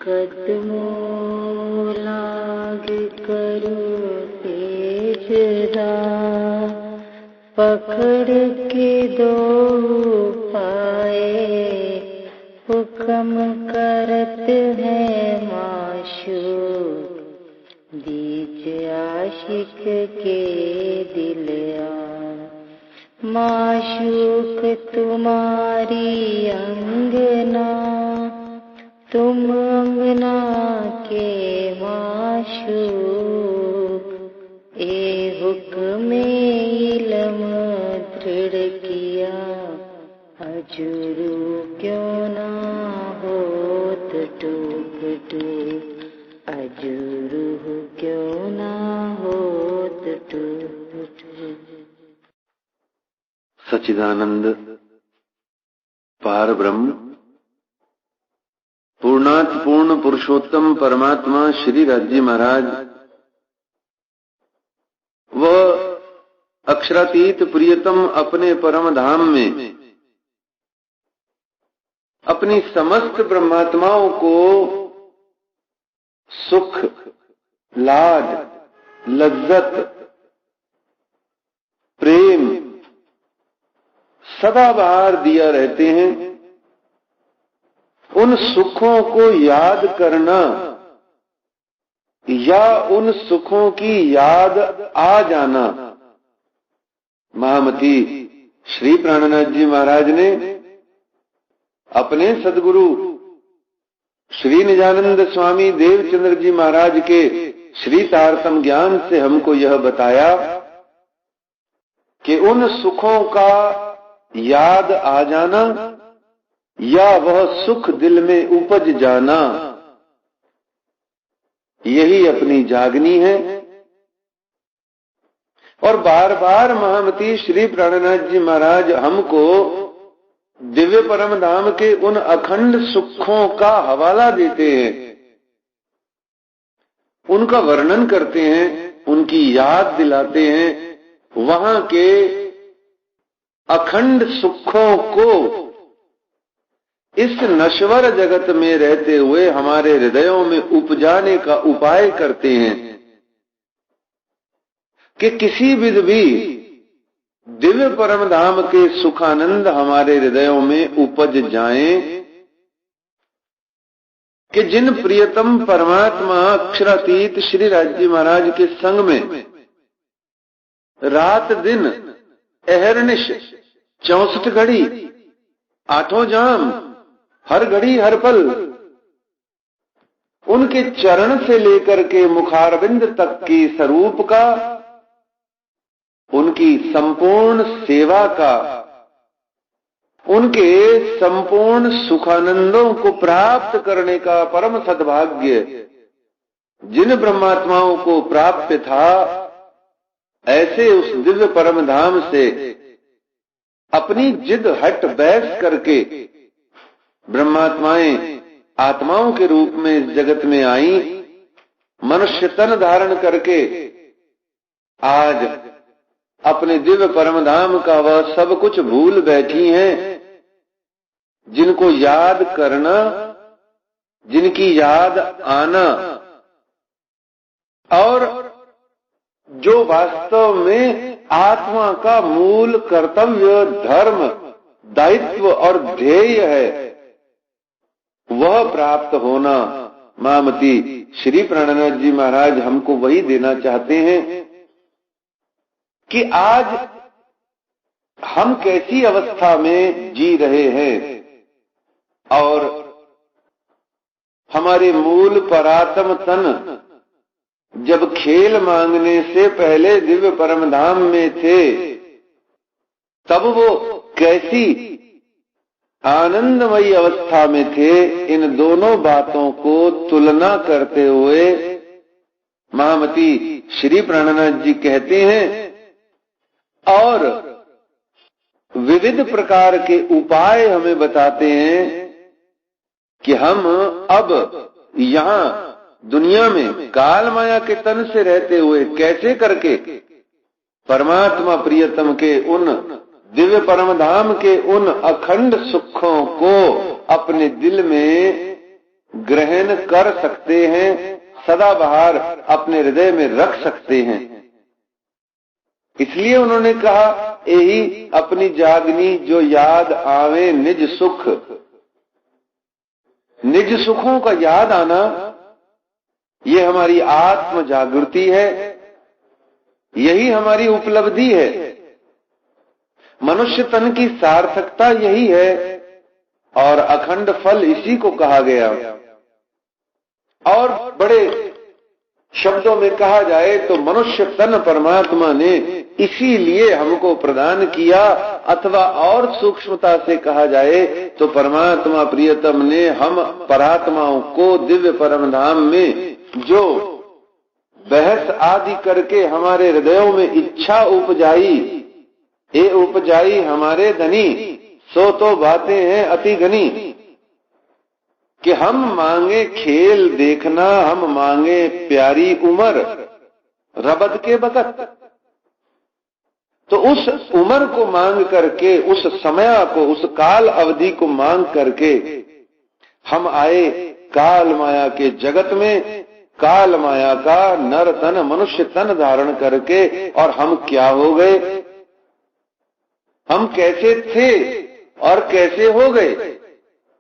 कदमों लाग करो तेज राह, पकड़ के दो पाए हुक्म करत है माशूक, बीच आशिक के दिल आ। माशूक तुम्हारी अंगना, तुम अंगना के माशूक, ए हुक्म इल्म दृढ़ किया, अजुरू क्यों ना होत टूक टूक, अजुरू क्यों ना होत टूक टूक। सच्चिदानंद पार ब्रह्म पूर्णात पूर्ण पुरुषोत्तम परमात्मा श्री राज महाराज वह अक्षरातीत प्रियतम अपने परम धाम में अपनी समस्त ब्रह्मात्माओं को सुख, लाड, लज्जत, प्रेम सदा बाहर दिया रहते हैं। उन सुखों को याद करना या उन सुखों की याद आ जाना, महामती श्री प्राणनाथ जी महाराज ने अपने सदगुरु श्री निजानंद स्वामी देवचंद्र जी महाराज के श्री तारतम ज्ञान से हमको यह बताया कि उन सुखों का याद आ जाना या वह सुख दिल में उपज जाना, यही अपनी जागनी है। और बार बार महामती श्री प्राणनाथ जी महाराज हमको दिव्य परम धाम के उन अखंड सुखों का हवाला देते हैं, उनका वर्णन करते हैं, उनकी याद दिलाते हैं, वहां के अखंड सुखों को इस नश्वर जगत में रहते हुए हमारे हृदयों में उपजाने का उपाय करते हैं कि किसी विध भी दिव्य परम धाम के सुखानंद हमारे हृदयों में उपज जाएं, कि जिन प्रियतम परमात्मा अक्षरातीत श्री राज महाराज के संग में रात दिन अहर्निश 64 घड़ी 8 जाम हर घड़ी हर पल उनके चरण से लेकर के मुखारविंद तक की स्वरूप का, उनकी संपूर्ण सेवा का, उनके संपूर्ण सुखानंदों को प्राप्त करने का परम सद्भाग्य जिन ब्रह्मात्माओं को प्राप्त था, ऐसे उस दिव्य परम धाम से अपनी जिद हट बैठ करके ब्रह्मात्माएं आत्माओं के रूप में इस जगत में आई, मनुष्य तन धारण करके आज अपने दिव्य परम धाम का वह सब कुछ भूल बैठी हैं, जिनको याद करना, जिनकी याद आना और जो वास्तव में आत्मा का मूल कर्तव्य, धर्म, दायित्व और ध्येय है, वह प्राप्त होना, महामती श्री प्राणनाथ जी महाराज हमको वही देना चाहते हैं कि आज हम कैसी अवस्था में जी रहे हैं और हमारे मूल परात्म तन जब खेल मांगने से पहले दिव्य परम धाम में थे, तब वो कैसी आनंदमयी अवस्था में थे। इन दोनों बातों को तुलना करते हुए महामती श्री प्राणनाथ जी कहते हैं और विविध प्रकार के उपाय हमें बताते हैं कि हम अब यहाँ दुनिया में काल माया के तन से रहते हुए कैसे करके परमात्मा प्रियतम के उन दिव्य परम धाम के उन अखंड सुखों को अपने दिल में ग्रहण कर सकते हैं, सदाबहार अपने हृदय में रख सकते हैं। इसलिए उन्होंने कहा, यही अपनी जागनी जो याद आवे निज सुख। निज सुखों का याद आना ये हमारी आत्म जागृति है, यही हमारी उपलब्धि है। मनुष्य तन की सार्थकता यही है और अखंड फल इसी को कहा गया। और बड़े शब्दों में कहा जाए तो मनुष्य तन परमात्मा ने इसीलिए हमको प्रदान किया, अथवा और सूक्ष्मता से कहा जाए तो परमात्मा प्रियतम ने हम परात्माओं को दिव्य परम धाम में जो बहस आदि करके हमारे हृदयों में इच्छा उपजाई, ये उपजाई हमारे धनी, सो तो बातें हैं अति घनी। कि हम मांगे खेल देखना, हम मांगे प्यारी उम्र रबद के बकत। तो उस उम्र को मांग करके, उस समय को, उस काल अवधि को मांग करके हम आए काल माया के जगत में। काल माया का नर तन, मनुष्य तन धारण करके, और हम क्या हो गए, हम कैसे थे और कैसे हो गए।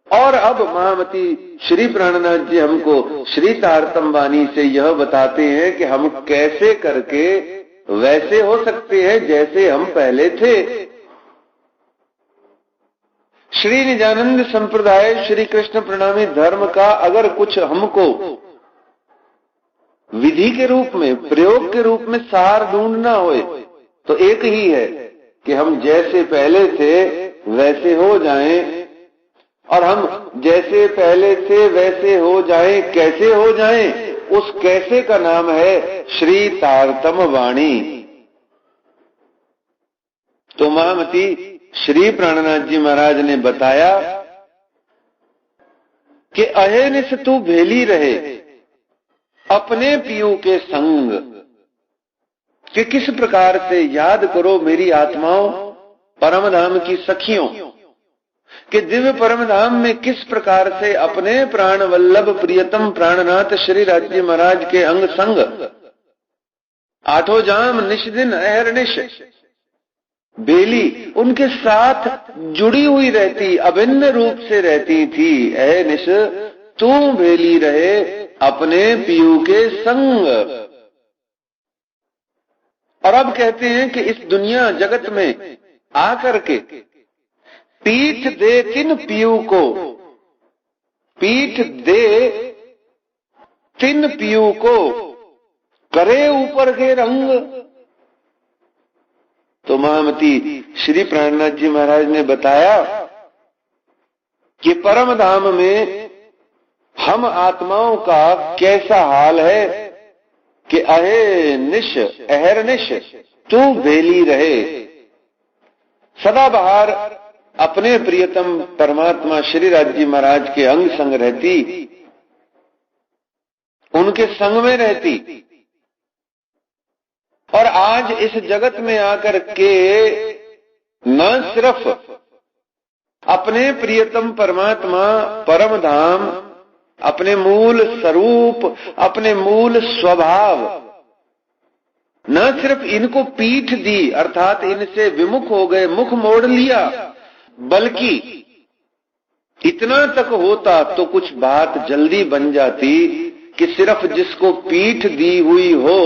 और अब महामती श्री प्राणनाथ जी हमको श्री तारतम वाणी से यह बताते हैं कि हम कैसे करके वैसे हो सकते हैं जैसे हम पहले थे। श्री निजानंद संप्रदाय श्री कृष्ण प्रणामी धर्म का अगर कुछ हमको विधि के रूप में, प्रयोग के रूप में सार ढूंढना होए तो एक ही है कि हम जैसे पहले थे वैसे हो जाएं। और हम जैसे पहले थे वैसे हो जाएं, कैसे हो जाएं, उस कैसे का नाम है श्री तारतम वाणी। तो महामती श्री प्राणनाथ जी महाराज ने बताया कि अहेनिस तू भेली रहे अपने पियू के संग। कि किस प्रकार से याद करो मेरी आत्माओं परम धाम की सखियों, कि दिव्य परम धाम में किस प्रकार से अपने प्राण वल्लभ प्रियतम प्राणनाथ श्री राज्य महाराज के अंग संग आठों जाम निष्दिन अहरनिश बेली उनके साथ जुड़ी हुई रहती, अभिन्न रूप से रहती थी। अहनिश तू बेली रहे अपने पियू के संग। और अब कहते हैं कि इस दुनिया जगत में आकर के पीठ दे किन पियू को, पीठ दे तिन पियू को करे ऊपर के रंग। तो महामती श्री प्राणनाथ जी महाराज ने बताया कि परम धाम में हम आत्माओं का कैसा हाल है कि अहे निश अहरनिश तू बेली रहे, सदा बाहर अपने प्रियतम परमात्मा श्री राज्य महाराज के अंग संग रहती, उनके संग में रहती। और आज इस जगत में आकर के न सिर्फ अपने प्रियतम परमात्मा परम धाम, अपने मूल स्वरूप, अपने मूल स्वभाव, न सिर्फ इनको पीठ दी अर्थात इनसे विमुख हो गए, मुख मोड़ लिया, बल्कि इतना तक होता तो कुछ बात जल्दी बन जाती कि सिर्फ जिसको पीठ दी हुई हो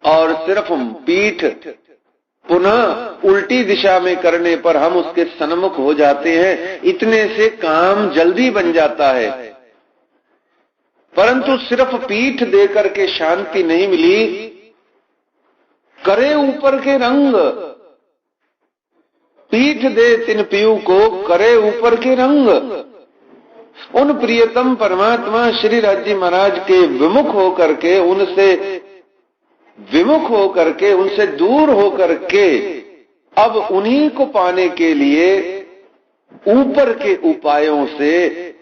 और सिर्फ पीठ पुनः उल्टी दिशा में करने पर हम उसके सन्मुख हो जाते हैं, इतने से काम जल्दी बन जाता है। परंतु सिर्फ पीठ देकर के शांति नहीं मिली, करे ऊपर के रंग, पीठ दे तिन पियू को करे ऊपर के रंग। उन प्रियतम परमात्मा श्री राज्य महाराज के विमुख होकर के, उनसे विमुख होकर के, उनसे दूर होकर के अब उन्हीं को पाने के लिए ऊपर के उपायों से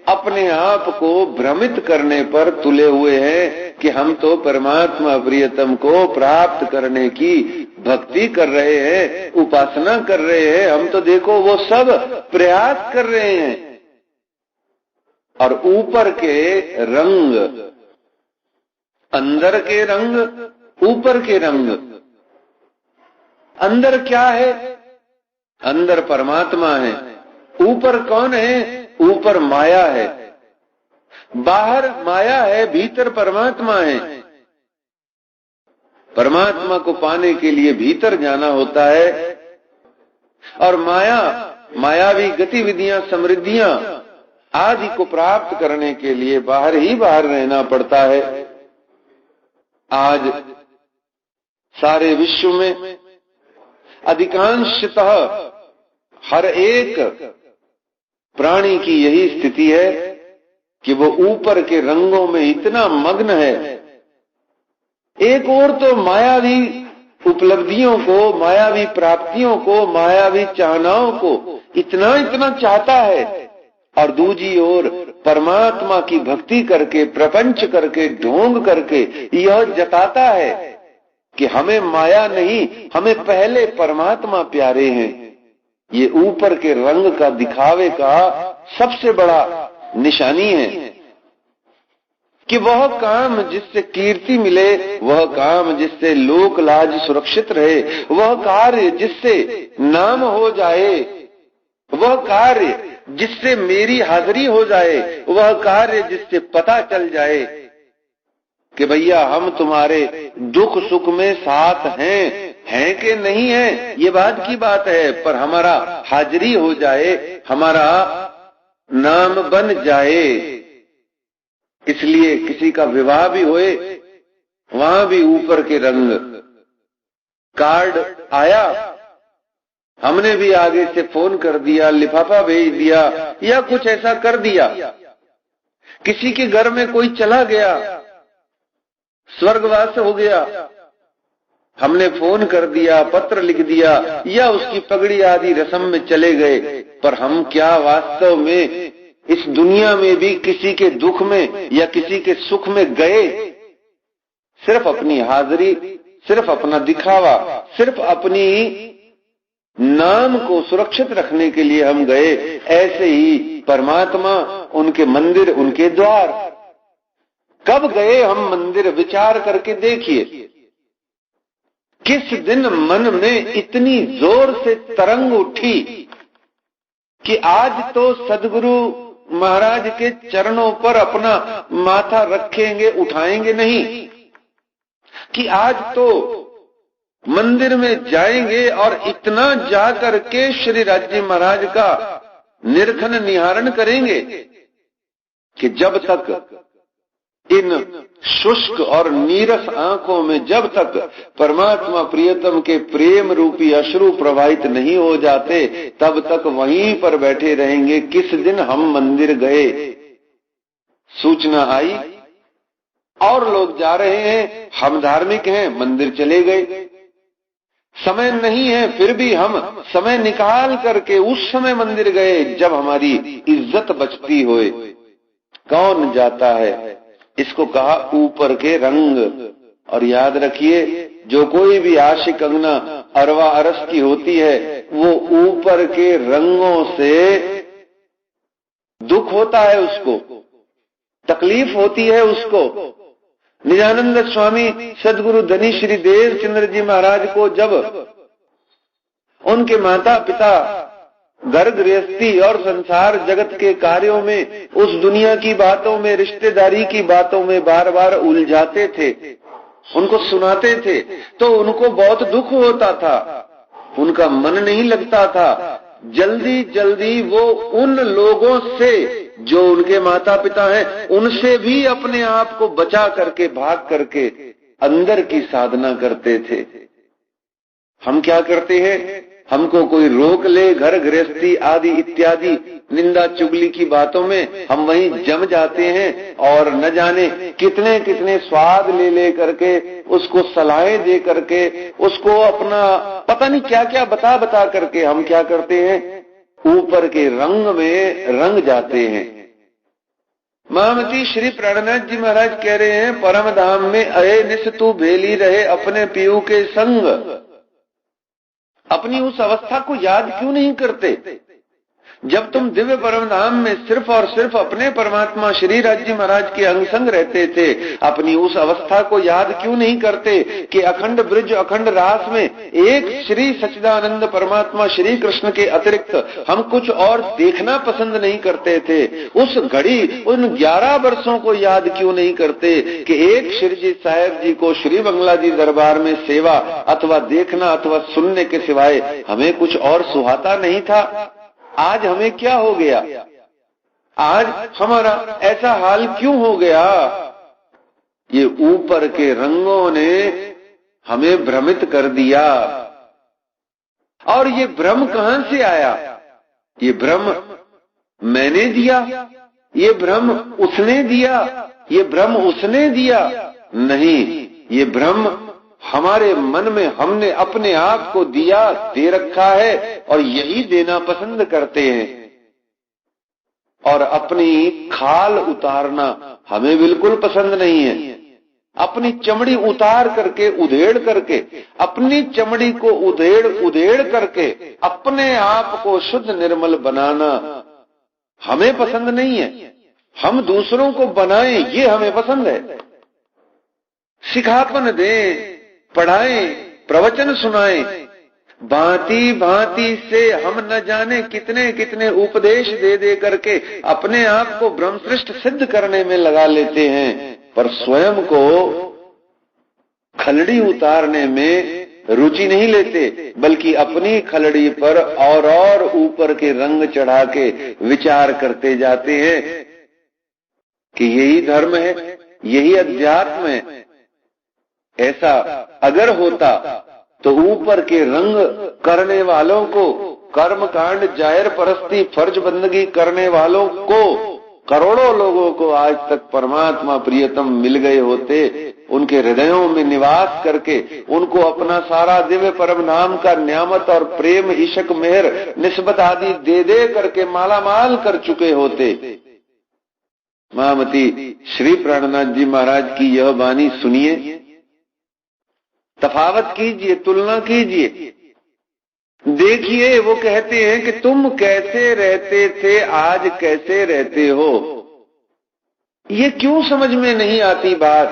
अपने आप को भ्रमित करने पर तुले हुए हैं कि हम तो परमात्मा प्रियतम को प्राप्त करने की भक्ति कर रहे हैं, उपासना कर रहे हैं। हम तो देखो वो सब प्रयास कर रहे हैं, और ऊपर के रंग, अंदर के रंग, ऊपर के रंग। अंदर क्या है? अंदर परमात्मा है। ऊपर कौन है? ऊपर माया है। बाहर माया है, भीतर परमात्मा है। परमात्मा को पाने के लिए भीतर जाना होता है, और मायावी गतिविधियां, समृद्धियां आदि को प्राप्त करने के लिए बाहर ही बाहर रहना पड़ता है। आज सारे विश्व में अधिकांशतः हर एक प्राणी की यही स्थिति है कि वो ऊपर के रंगों में इतना मग्न है। एक और तो मायावी उपलब्धियों को, मायावी प्राप्तियों को, मायावी चाहनाओं को इतना इतना चाहता है, और दूसरी ओर परमात्मा की भक्ति करके, प्रपंच करके, ढोंग करके यह जताता है कि हमें माया नहीं, हमें पहले परमात्मा प्यारे हैं। ये ऊपर के रंग का दिखावे का सबसे बड़ा निशानी है कि वह काम जिससे कीर्ति मिले, वह काम जिससे लोक लाज सुरक्षित रहे, वह कार्य जिससे नाम हो जाए, वह कार्य जिससे मेरी हाजिरी हो जाए, वह कार्य जिससे पता चल जाए कि भैया हम तुम्हारे दुख सुख में साथ हैं कि नहीं है, ये बात की बात है, पर हमारा हाजिरी हो जाए, हमारा नाम बन जाए। इसलिए किसी का विवाह भी होए, वहां भी ऊपर के रंग। कार्ड आया, हमने भी आगे से फोन कर दिया, लिफाफा भेज दिया या कुछ ऐसा कर दिया। किसी के घर में कोई चला गया, स्वर्गवास हो गया, हमने फोन कर दिया, पत्र लिख दिया या उसकी पगड़ी आदि रस्म में चले गए, पर हम क्या वास्तव में इस दुनिया में भी किसी के दुख में या किसी के सुख में गए? सिर्फ अपनी हाजिरी, सिर्फ अपना दिखावा, सिर्फ अपनी नाम को सुरक्षित रखने के लिए हम गए। ऐसे ही परमात्मा, उनके मंदिर, उनके द्वार, कब गए हम मंदिर? विचार करके देखिए, किस दिन मन में इतनी जोर से तरंग उठी कि आज तो सदगुरु महाराज के चरणों पर अपना माथा रखेंगे, उठाएंगे नहीं, कि आज तो मंदिर में जाएंगे और इतना जा करके श्री राज्य महाराज का निरखन निहारण करेंगे कि जब तक इन शुष्क और नीरस आंखों में, जब तक परमात्मा प्रियतम के प्रेम रूपी अश्रु प्रवाहित नहीं हो जाते, तब तक वहीं पर बैठे रहेंगे। किस दिन हम मंदिर गए, सूचना आई और लोग जा रहे हैं, हम धार्मिक हैं, मंदिर चले गए। समय नहीं है, फिर भी हम समय निकाल करके उस समय मंदिर गए जब हमारी इज्जत बचती होए। कौन जाता है? इसको कहा ऊपर के रंग। और याद रखिए, जो कोई भी आशिक अंगना अरवा अरस की होती है, वो ऊपर के रंगों से दुख होता है, उसको तकलीफ होती है उसको। निजानंद स्वामी सदगुरु धनी श्री देव चंद्र जी महाराज को जब उनके माता पिता घर गृहस्थी और संसार जगत के कार्यों में, उस दुनिया की बातों में, रिश्तेदारी की बातों में बार बार उलझाते थे, उनको सुनाते थे, तो उनको बहुत दुख होता था, उनका मन नहीं लगता था। जल्दी जल्दी वो उन लोगों से जो उनके माता पिता हैं, उनसे भी अपने आप को बचा करके, भाग करके अंदर की साधना करते थे। हम क्या करते हैं? हमको कोई रोक ले घर गृहस्थी आदि इत्यादि निंदा चुगली की बातों में, हम वहीं जम जाते हैं और न जाने कितने कितने स्वाद ले करके, उसको सलाहें दे करके, उसको अपना पता नहीं क्या क्या बता करके हम क्या करते हैं? ऊपर के रंग में रंग जाते हैं। महामती श्री प्राणनाथ जी महाराज कह रहे हैं, परम धाम में अये निस तू भेली रहे अपने पीयू के संग। अपनी उस अवस्था को याद क्यों नहीं करते जब तुम दिव्य परम धाम में सिर्फ और सिर्फ अपने परमात्मा श्री राज जी महाराज के अंग संग रहते थे, अपनी उस अवस्था को याद क्यों नहीं करते कि अखंड ब्रज अखंड रास में एक श्री सच्चिदानंद परमात्मा श्री कृष्ण के अतिरिक्त हम कुछ और देखना पसंद नहीं करते थे। उस घड़ी उन 11 वर्षों को याद क्यों नहीं करते कि एक श्री जी साहेब जी को श्री बंगला जी दरबार में सेवा अथवा देखना अथवा सुनने के सिवाय हमें कुछ और सुहाता नहीं था। आज हमें क्या हो गया? आज हमारा ऐसा हाल क्यों हो गया? ये ऊपर के रंगों ने हमें भ्रमित कर दिया। और ये भ्रम कहां से आया? ये भ्रम मैंने दिया? ये भ्रम उसने दिया? ये भ्रम उसने दिया? नहीं, ये भ्रम हमारे मन में हमने अपने आप को दिया, दे रखा है और यही देना पसंद करते हैं। और अपनी खाल उतारना हमें बिल्कुल पसंद नहीं है। अपनी चमड़ी उतार करके, उधेड़ करके, अपनी चमड़ी को उधेड़ करके अपने आप को शुद्ध निर्मल बनाना हमें पसंद नहीं है। हम दूसरों को बनाएं ये हमें पसंद है। सिखापन दें, पढ़ाएं, प्रवचन सुनाएं, भांति भांति से हम न जाने कितने कितने उपदेश दे दे करके अपने आप को ब्रह्मश्रेष्ठ सिद्ध करने में लगा लेते हैं, पर स्वयं को खलड़ी उतारने में रुचि नहीं लेते, बल्कि अपनी खलड़ी पर और ऊपर के रंग चढ़ा के विचार करते जाते हैं कि यही धर्म है, यही अध्यात्म है। ऐसा अगर होता तो ऊपर के रंग करने वालों को, कर्म कांड जाहिर परस्ती फर्ज बंदगी करने वालों को, करोड़ों लोगों को आज तक परमात्मा प्रियतम मिल गए होते। उनके हृदयों में निवास करके उनको अपना सारा दिव्य परम नाम का न्यामत और प्रेम, इशक, मेहर, निस्बत आदि दे दे करके मालामाल कर चुके होते। महामती श्री प्राणनाथ जी महाराज की यह वाणी सुनिए, तफावत कीजिए, तुलना कीजिए, देखिए। वो कहते हैं कि तुम कैसे रहते थे, आज कैसे रहते हो। ये क्यों समझ में नहीं आती बात?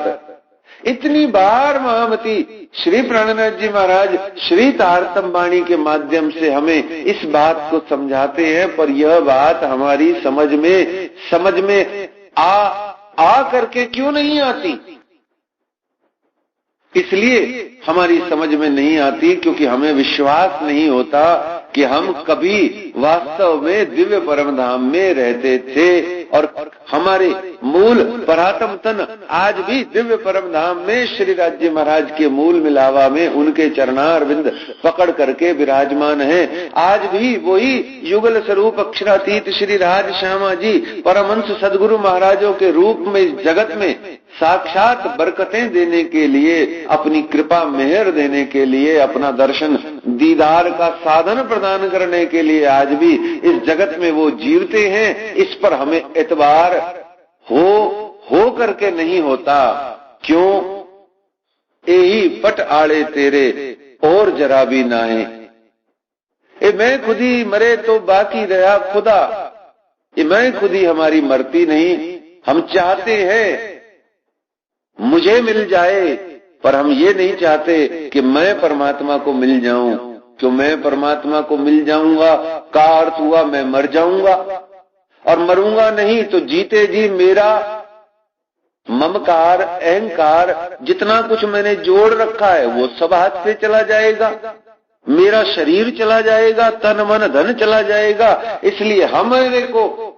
इतनी बार महामती श्री प्राणनाथ जी महाराज श्री तारतम वाणी के माध्यम से हमें इस बात को समझाते हैं, पर यह बात हमारी समझ में आ करके क्यों नहीं आती? इसलिए हमारी समझ में नहीं आती क्योंकि हमें विश्वास नहीं होता कि हम कभी वास्तव में दिव्य परम धाम में रहते थे और हमारे मूल परातम तन आज भी दिव्य परम धाम में श्री राज जी महाराज के मूल मिलावा में उनके चरणारविंद पकड़ करके विराजमान है। आज भी वही युगल स्वरूप अक्षरातीत श्री राज श्यामा जी परमहंस सदगुरु महाराजों के रूप में जगत में साक्षात बरकतें देने के लिए, अपनी कृपा मेहर देने के लिए, अपना दर्शन दीदार का साधन प्रदान करने के लिए आज भी इस जगत में वो जीवते हैं। इस पर हमें एतबार हो करके नहीं होता। क्यों? यही पट आड़े तेरे और जरा भी नाहे, ए मैं खुद ही मरे तो बाकी रहा खुदा। ये मैं खुद ही हमारी मरती नहीं। हम चाहते हैं मुझे मिल जाए, पर हम ये नहीं चाहते कि मैं परमात्मा को मिल जाऊं। क्यों मैं परमात्मा को मिल जाऊंगा का अर्थ हुआ मैं मर जाऊंगा, और मरूंगा नहीं तो जीते जी मेरा ममकार, अहंकार, जितना कुछ मैंने जोड़ रखा है वो सब हाथ से चला जाएगा, मेरा शरीर चला जाएगा, तन मन धन चला जाएगा। इसलिए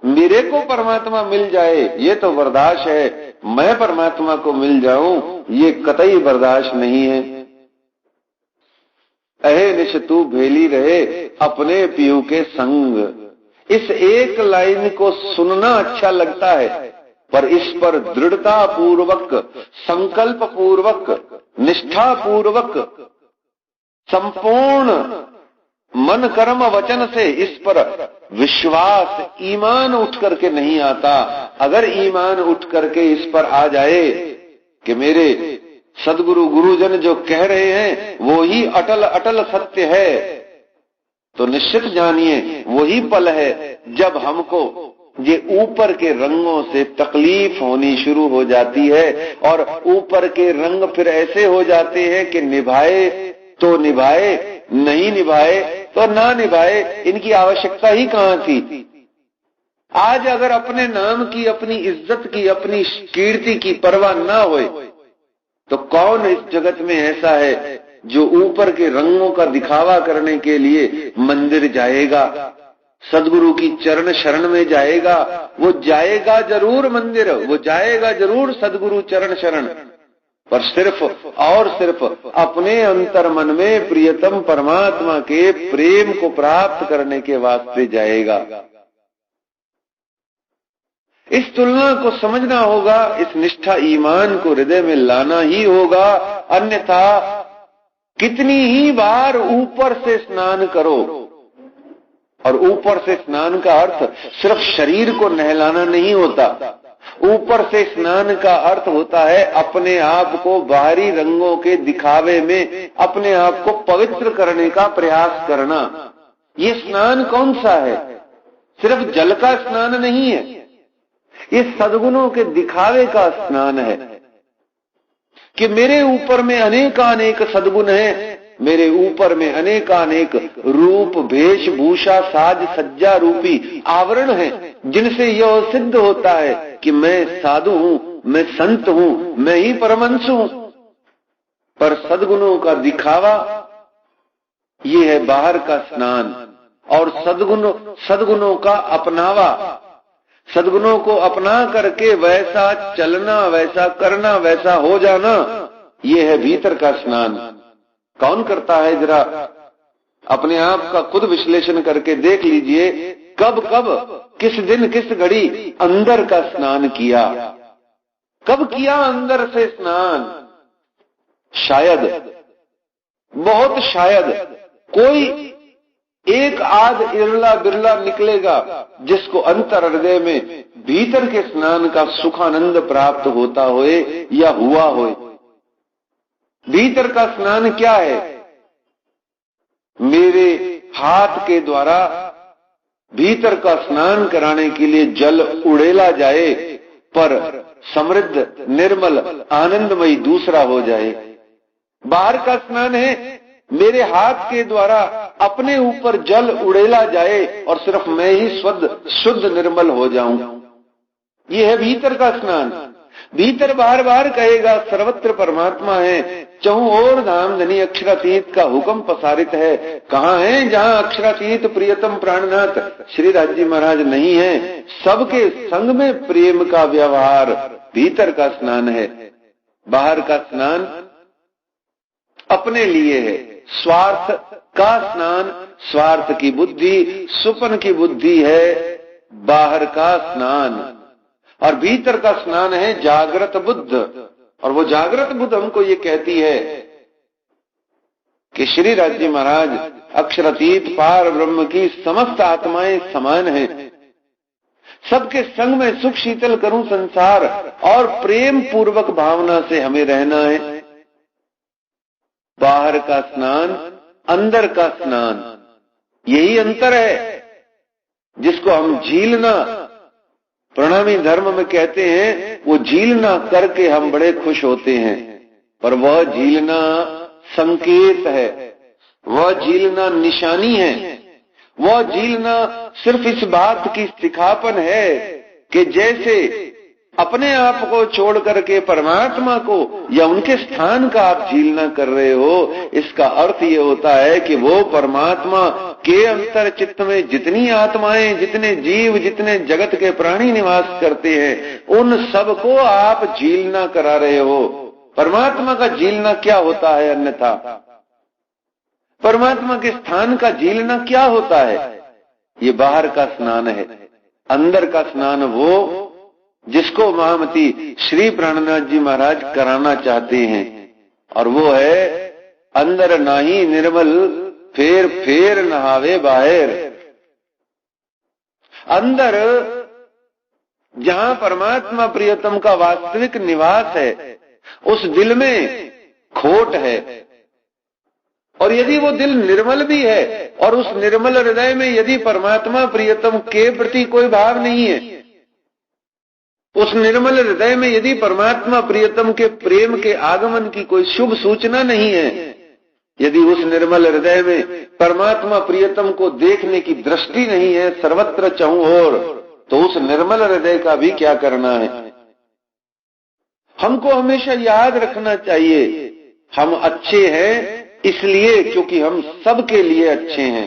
मेरे को परमात्मा मिल जाए ये तो बर्दाश्त है, मैं परमात्मा को मिल जाऊं ये कतई बर्दाश्त नहीं है। अहे निश तू भेली रहे अपने पियू के संग। इस एक लाइन को सुनना अच्छा लगता है, पर इस पर दृढ़ता पूर्वक, संकल्प पूर्वक, निष्ठा पूर्वक, संपूर्ण मन कर्म वचन से इस पर विश्वास, ईमान उठ करके नहीं आता। अगर ईमान उठ करके इस पर आ जाए कि मेरे सदगुरु गुरुजन जो कह रहे हैं वो ही अटल अटल सत्य है, तो निश्चित जानिए वही पल है जब हमको ये ऊपर के रंगों से तकलीफ होनी शुरू हो जाती है, और ऊपर के रंग फिर ऐसे हो जाते हैं कि निभाए तो निभाए, नहीं निभाए तो ना निभाए, इनकी आवश्यकता ही कहां थी। आज अगर अपने नाम की, अपनी इज्जत की, अपनी कीर्ति की परवाह ना होए तो कौन इस जगत में ऐसा है जो ऊपर के रंगों का दिखावा करने के लिए मंदिर जाएगा, सदगुरु की चरण शरण में जाएगा। वो जाएगा जरूर मंदिर, वो जाएगा जरूर सदगुरु चरण शरण, पर सिर्फ और सिर्फ अपने अंतर मन में प्रियतम परमात्मा के प्रेम को प्राप्त करने के वास्ते जाएगा। इस तुलना को समझना होगा, इस निष्ठा ईमान को हृदय में लाना ही होगा, अन्यथा कितनी ही बार ऊपर से स्नान करो, और ऊपर से स्नान का अर्थ सिर्फ शरीर को नहलाना नहीं होता, ऊपर से स्नान का अर्थ होता है अपने आप को बाहरी रंगों के दिखावे में अपने आप को पवित्र करने का प्रयास करना। ये स्नान कौन सा है? सिर्फ जल का स्नान नहीं है, ये सद्गुणों के दिखावे का स्नान है कि मेरे ऊपर में अनेकानेक सद्गुण हैं, मेरे ऊपर में अनेकानेक रूप वेशभूषा साज सज्जा रूपी आवरण हैं, जिनसे यह सिद्ध होता है कि मैं साधु हूं, मैं संत हूं, मैं ही परमहंस हूं। पर सद्गुणों का दिखावा ये है बाहर का स्नान, और सद्गुणों का अपनावा, सद्गुणों को अपना करके वैसा चलना, वैसा करना, वैसा हो जाना, ये है भीतर का स्नान। कौन करता है? जरा अपने आप का खुद विश्लेषण करके देख लीजिए, कब कब किस दिन किस घड़ी अंदर का स्नान किया, कब किया अंदर से स्नान। शायद, बहुत शायद कोई एक आध इरला बिरला निकलेगा जिसको अंतर हृदय में भीतर के स्नान का सुखानंद प्राप्त होता होए या हुआ होए। भीतर का स्नान क्या है? मेरे हाथ के द्वारा भीतर का स्नान कराने के लिए जल उड़ेला जाए, पर समृद्ध निर्मल आनंदमयी दूसरा हो जाए। बाहर का स्नान है मेरे हाथ के द्वारा अपने ऊपर जल उड़ेला जाए और सिर्फ मैं ही शुद्ध निर्मल हो जाऊं। ये है भीतर का स्नान। भीतर बार बार कहेगा सर्वत्र परमात्मा है, चहुं ओर धाम धनी अक्षरातीत का हुक्म पसारित है। कहाँ है जहाँ अक्षरातीत प्रियतम प्राणनाथ श्री राज जी महाराज नहीं है? सबके संग में प्रेम का व्यवहार भीतर का स्नान है। बाहर का स्नान अपने लिए है, स्वार्थ का स्नान, स्वार्थ की बुद्धि, सुपन की बुद्धि है बाहर का स्नान। और भीतर का स्नान है जागृत बुद्ध। और वो जागृत बुद्ध हमको ये कहती है कि श्री राज जी महाराज अक्षरातीत पार ब्रह्म की समस्त आत्माएं समान हैं, सबके संग में सुख शीतल करूं संसार, और प्रेम पूर्वक भावना से हमें रहना है। बाहर का स्नान, अंदर का स्नान, यही अंतर है जिसको हम झीलना प्रणामी धर्म में कहते हैं। वो झीलना करके हम बड़े खुश होते हैं, पर वह झीलना संकेत है, वह झीलना निशानी है, वह झीलना सिर्फ इस बात की सिखापन है कि जैसे अपने आप को छोड़ करके परमात्मा को या उनके स्थान का आप झीलना कर रहे हो, इसका अर्थ ये होता है कि वो परमात्मा के अंतर चित्त में जितनी आत्माएं, जितने जीव, जितने जगत के प्राणी निवास करते हैं, उन सबको आप झीलना करा रहे हो। परमात्मा का झीलना क्या होता है? अन्यथा परमात्मा के स्थान का झीलना क्या होता है? ये बाहर का स्नान है। अंदर का स्नान वो जिसको महामती श्री प्राणनाथ जी महाराज कराना चाहते हैं, और वो है अंदर नाही निर्मल फेर फेर नहावे बाहर। अंदर जहां परमात्मा प्रियतम का वास्तविक निवास है, उस दिल में खोट है, और यदि वो दिल निर्मल भी है और उस निर्मल हृदय में यदि परमात्मा प्रियतम के प्रति कोई भाव नहीं है, उस निर्मल हृदय में यदि परमात्मा प्रियतम के प्रेम के आगमन की कोई शुभ सूचना नहीं है, यदि उस निर्मल हृदय में परमात्मा प्रियतम को देखने की दृष्टि नहीं है सर्वत्र चाहूं ओर, तो उस निर्मल हृदय का भी क्या करना है। हमको हमेशा याद रखना चाहिए, हम अच्छे हैं इसलिए क्योंकि हम सबके लिए अच्छे हैं।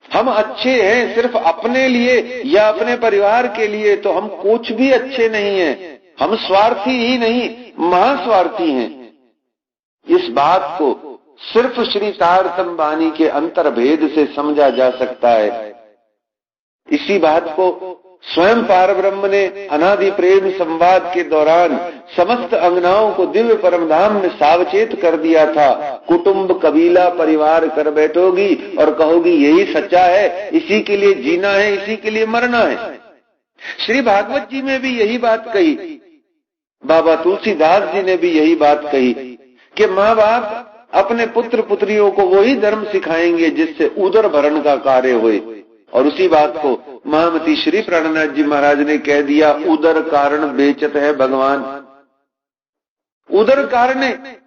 हम अच्छे हैं सिर्फ अपने लिए या अपने परिवार के लिए तो हम कुछ भी अच्छे नहीं हैं। हम स्वार्थी ही नहीं, महास्वार्थी हैं। इस बात को सिर्फ श्री तारतम बानी के अंतर्भेद से समझा जा सकता है। इसी बात को स्वयं पारब्रह्म ने अनादि प्रेम संवाद के दौरान समस्त अंगनाओं को दिव्य परमधाम में सावचेत कर दिया था। कुटुंब कबीला परिवार कर बैठोगी और कहोगी यही सच्चा है, इसी के लिए जीना है, इसी के लिए मरना है। श्री भागवत जी में भी यही बात कही, बाबा तुलसीदास जी ने भी यही बात कही कि माँ बाप अपने पुत्र पुत्रियों को वही धर्म सिखाएंगे जिससे उदर भरण का कार्य होए। और उसी बात को महामती श्री प्राणनाथ जी महाराज ने कह दिया, उदर कारण बेचत है भगवान। उदर कारण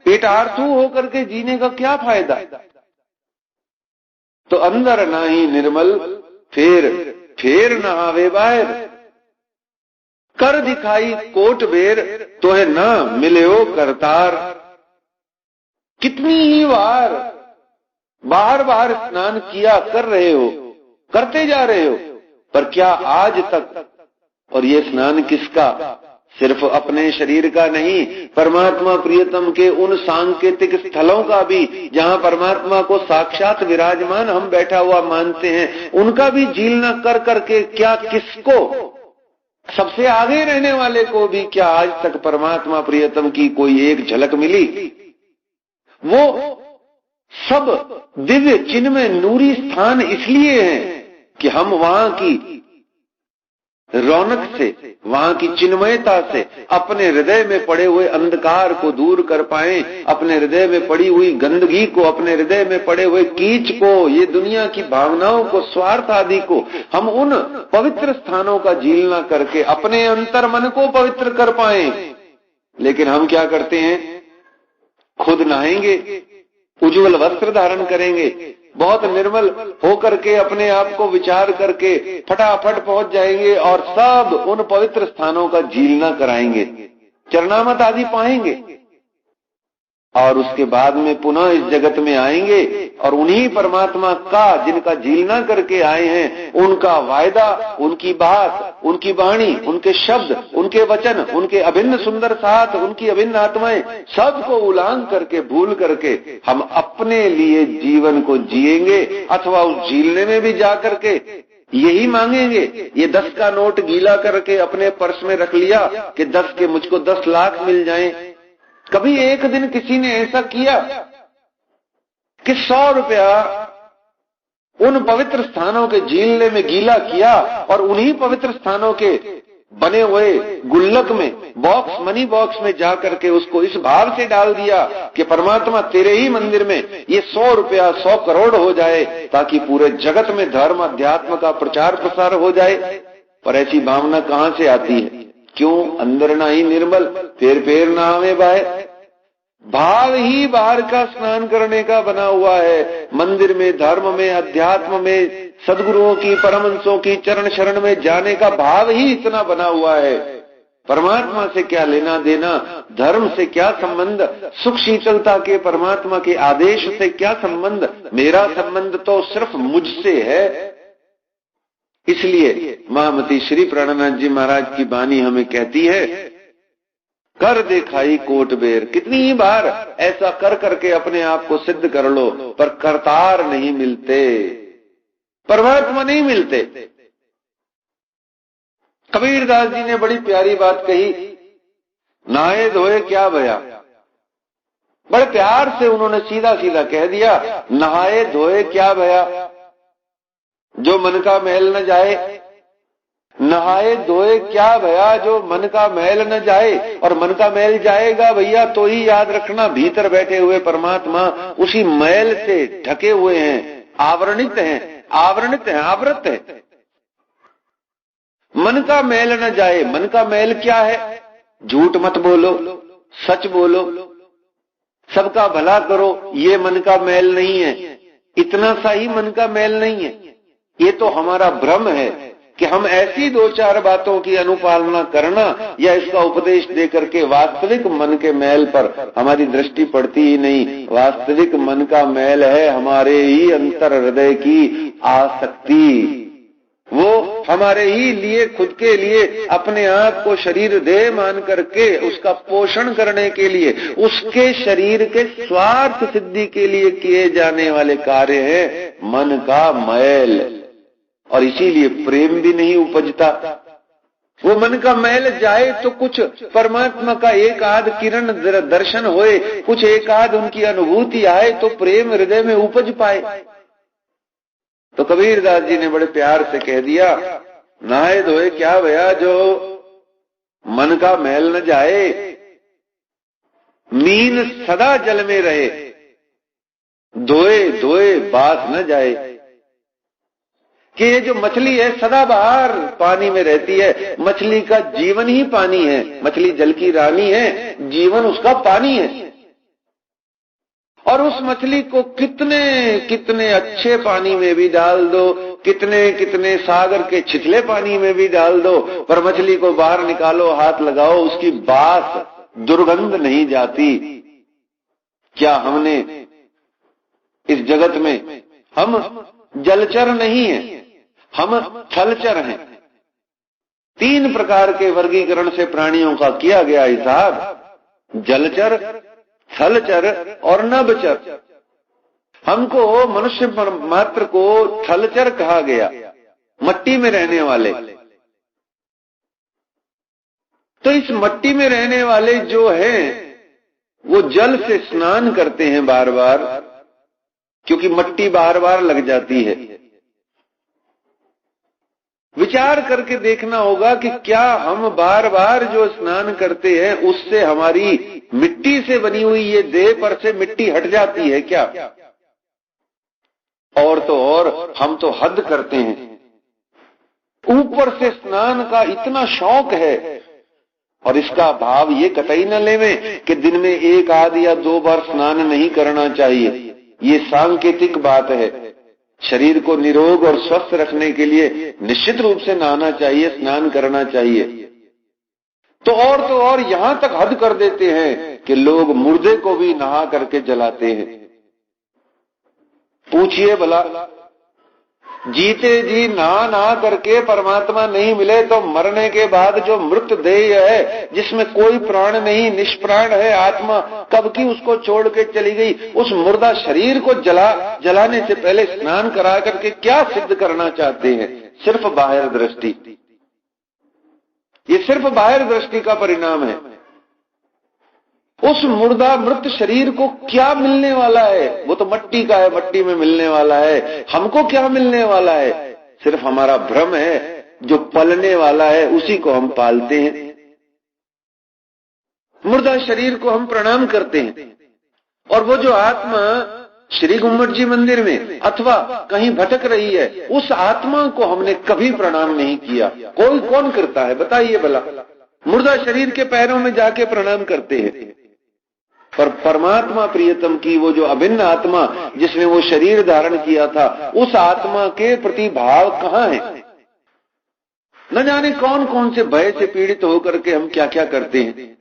पेटार्थू होकर के जीने का क्या फायदा। तो अंदर ना ही निर्मल फेर ना आवे बाहर, कर दिखाई कोट बेर तो है ना मिले हो करतार। कितनी ही बार बार स्नान किया कर रहे हो, करते जा रहे हो, पर क्या आज तक, और ये स्नान किसका, सिर्फ अपने शरीर का नहीं, परमात्मा प्रियतम के उन सांकेतिक स्थलों का भी जहां परमात्मा को साक्षात विराजमान हम बैठा हुआ मानते हैं, उनका भी झीलना कर करके क्या किसको, सबसे आगे रहने वाले को भी क्या आज तक परमात्मा प्रियतम की कोई एक झलक मिली। वो सब दिव्य चिन्मय नूरी स्थान इसलिए हैं कि हम वहां की रौनक से, वहां की चिन्मयता से अपने हृदय में पड़े हुए अंधकार को दूर कर पाए, अपने हृदय में पड़ी हुई गंदगी को, अपने हृदय में पड़े हुए कीच को, ये दुनिया की भावनाओं को, स्वार्थ आदि को हम उन पवित्र स्थानों का झीलना करके अपने अंतर मन को पवित्र कर पाए। लेकिन हम क्या करते हैं, खुद नहाएंगे, उज्जवल वस्त्र धारण करेंगे, बहुत निर्मल होकर के अपने आप को विचार करके फटाफट पहुंच जाएंगे और सब उन पवित्र स्थानों का झीलना कराएंगे, चरणामत आदि पाएंगे, और उसके बाद में पुनः इस जगत में आएंगे और उन्हीं परमात्मा का, जिनका झीलना करके आए हैं, उनका वायदा, उनकी बात, उनकी वाणी, उनके शब्द, उनके वचन, उनके अभिन्न सुंदर साथ, उनकी अभिन्न आत्माएं, सबको उलांग करके, भूल करके हम अपने लिए जीवन को जिएंगे, अथवा उस झीलने में भी जा करके यही मांगेंगे। ये 10 का नोट गीला करके अपने पर्स में रख लिया कि 10 के मुझको 10 लाख मिल जाएं। कभी एक दिन किसी ने ऐसा किया कि 100 रुपया उन पवित्र स्थानों के झीलने में गीला किया और उन्हीं पवित्र स्थानों के बने हुए गुल्लक में, बॉक्स, मनी बॉक्स में जाकर के उसको इस भाव से डाल दिया कि परमात्मा तेरे ही मंदिर में ये 100 रुपया 100 करोड़ हो जाए, ताकि पूरे जगत में धर्म अध्यात्म का प्रचार प्रसार हो जाए। पर ऐसी भावना कहां से आती है? क्यों? अंदर ना ही निर्मल, फेर ना आवे बाहर। भाव ही बाहर का स्नान करने का बना हुआ है। मंदिर में, धर्म में, अध्यात्म में, सदगुरुओं की, परमहंसों की चरण शरण में जाने का भाव ही इतना बना हुआ है। परमात्मा से क्या लेना देना, धर्म से क्या संबंध, सुख शीतलता के परमात्मा के आदेश से क्या संबंध, मेरा संबंध तो सिर्फ मुझसे है। इसलिए महामती श्री प्राणनाथ जी महाराज की वाणी हमें कहती है, कर दिखाई कोट बेर। कितनी ही बार ऐसा कर करके अपने आप को सिद्ध कर लो, पर करतार नहीं मिलते, परमात्मा नहीं मिलते। कबीरदास जी ने बड़ी प्यारी बात कही, नहाए धोए क्या भया। बड़े प्यार से उन्होंने सीधा सीधा कह दिया, नहाए धोए क्या भया। जो मन का मैल न जाए, नहाए धोए क्या भया जो मन का मैल न जाए। और मन का मैल जाएगा भैया तो ही याद रखना भीतर बैठे हुए परमात्मा उसी मैल से ढके हुए हैं, आवरणित हैं, आवृत है। मन का मैल न जाए। मन का मैल क्या है? झूठ मत बोलो, सच बोलो, सबका भला करो, ये मन का मैल नहीं है। इतना सा ही मन का मैल नहीं है। ये तो हमारा भ्रम है कि हम ऐसी दो चार बातों की अनुपालना करना या इसका उपदेश देकर के वास्तविक मन के मैल पर हमारी दृष्टि पड़ती ही नहीं। वास्तविक मन का मैल है हमारे ही अंतर हृदय की आसक्ति। वो हमारे ही लिए, खुद के लिए, अपने आप को शरीर देह मान करके उसका पोषण करने के लिए, उसके शरीर के स्वार्थ सिद्धि के लिए किए जाने वाले कार्य हैं मन का मैल। और इसीलिए प्रेम भी नहीं उपजता। वो मन का मैल जाए तो कुछ परमात्मा का एक आध किरण दर्शन होए, कुछ एक आध उनकी अनुभूति आए तो प्रेम हृदय में उपज पाए। तो कबीरदास जी ने बड़े प्यार से कह दिया, नहाए धोए क्या भया जो मन का मैल न जाए। मीन सदा जल में रहे, धोए धोए बास न जाए। कि ये जो मछली है सदा बाहर पानी में रहती है, मछली का जीवन ही पानी है, मछली जल की रानी है, जीवन उसका पानी है। और उस मछली को कितने कितने अच्छे पानी में भी डाल दो, कितने कितने सागर के छिछले पानी में भी डाल दो, पर मछली को बाहर निकालो, हाथ लगाओ, उसकी बास दुर्गंध नहीं जाती। क्या हमने इस जगत में, हम जलचर नहीं है, हम थलचर हैं। 3 प्रकार के वर्गीकरण से प्राणियों का किया गया हिसाब, जलचर, थलचर और नभचर। हमको मनुष्य मात्र को थलचर कहा गया, मट्टी में रहने वाले। तो इस मट्टी में रहने वाले जो हैं वो जल से स्नान करते हैं बार बार, क्योंकि मट्टी बार बार लग जाती है। विचार करके देखना होगा कि क्या हम बार बार जो स्नान करते हैं उससे हमारी मिट्टी से बनी हुई ये देह पर से मिट्टी हट जाती है क्या? और तो और हम तो हद करते हैं, ऊपर से स्नान का इतना शौक है। और इसका भाव ये कतई न लेवें कि दिन में 1 आध या 2 बार स्नान नहीं करना चाहिए। ये सांकेतिक बात है। शरीर को निरोग और स्वस्थ रखने के लिए निश्चित रूप से नहाना चाहिए, स्नान करना चाहिए। तो और यहां तक हद कर देते हैं कि लोग मुर्दे को भी नहा करके जलाते हैं। पूछिए भला, जीते जी नहा करके परमात्मा नहीं मिले तो मरने के बाद जो मृत देह है, जिसमें कोई प्राण नहीं, निष्प्राण है आत्मा, कब की उसको छोड़ के चली गई, उस मुर्दा शरीर को जलाने से पहले स्नान करा करके क्या सिद्ध करना चाहते हैं? सिर्फ बाहर दृष्टि। ये सिर्फ बाहर दृष्टि का परिणाम है। उस मुर्दा मृत शरीर को क्या मिलने वाला है? वो तो मट्टी का है, मट्टी में मिलने वाला है। हमको क्या मिलने वाला है? सिर्फ हमारा भ्रम है। जो पलने वाला है उसी को हम पालते हैं। मुर्दा शरीर को हम प्रणाम करते हैं। और वो जो आत्मा श्री गुम्मट जी मंदिर में अथवा कहीं भटक रही है, उस आत्मा को हमने कभी प्रणाम नहीं किया। कोई कौन करता है बताइए भला? मुर्दा शरीर के पैरों में जाके प्रणाम करते हैं। पर परमात्मा प्रियतम की वो जो अभिन्न आत्मा जिसने वो शरीर धारण किया था, उस आत्मा के प्रति भाव कहां है? न जाने कौन कौन से भय से पीड़ित होकर के हम क्या क्या करते हैं।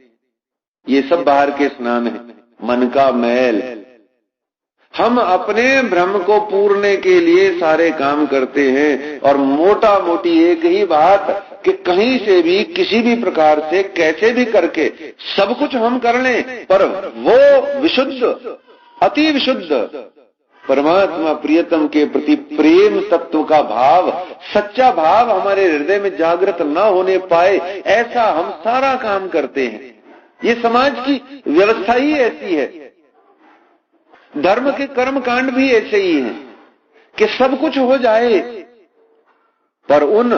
ये सब बाहर के स्नान है, मन का मैल। हम अपने भ्रम को पूरने के लिए सारे काम करते हैं। और मोटा मोटी एक ही बात कि कहीं से भी किसी भी प्रकार से कैसे भी करके सब कुछ हम कर लें, पर वो विशुद्ध, अति विशुद्ध परमात्मा प्रियतम के प्रति प्रेम तत्व का भाव, सच्चा भाव हमारे हृदय में जागृत न होने पाए, ऐसा हम सारा काम करते हैं। ये समाज की व्यवस्था ही ऐसी है। धर्म के कर्म कांड भी ऐसे ही हैं कि सब कुछ हो जाए, पर उन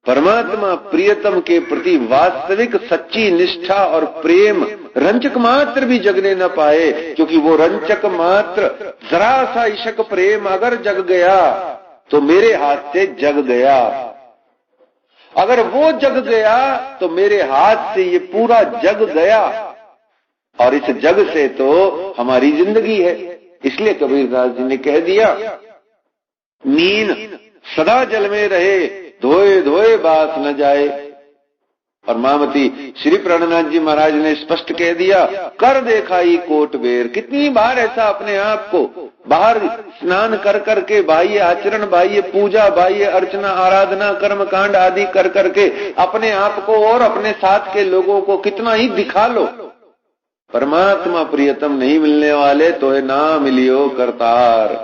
परमात्मा प्रियतम के प्रति वास्तविक सच्ची निष्ठा और प्रेम रंचक मात्र भी जगने न पाए, क्योंकि वो रंचक मात्र जरा सा इशक प्रेम अगर जग गया तो मेरे हाथ से जग गया, अगर वो जग गया तो मेरे हाथ से ये पूरा जग गया, और इस जग से तो हमारी जिंदगी है। इसलिए कबीरदास जी ने कह दिया, मीन सदा जल में रहे, धोए धोए बास न जाए। और महामती श्री प्राणनाथ जी महाराज ने स्पष्ट कह दिया, कर देखाई कोट बेर। कितनी बार ऐसा अपने आप को बाहर स्नान कर करके, बाह्य आचरण, बाह्य पूजा, बाह्य अर्चना, आराधना, कर्म कांड आदि कर करके अपने आप को और अपने साथ के लोगों को कितना ही दिखा लो, परमात्मा प्रियतम नहीं मिलने वाले तो है ना मिलियो करतार।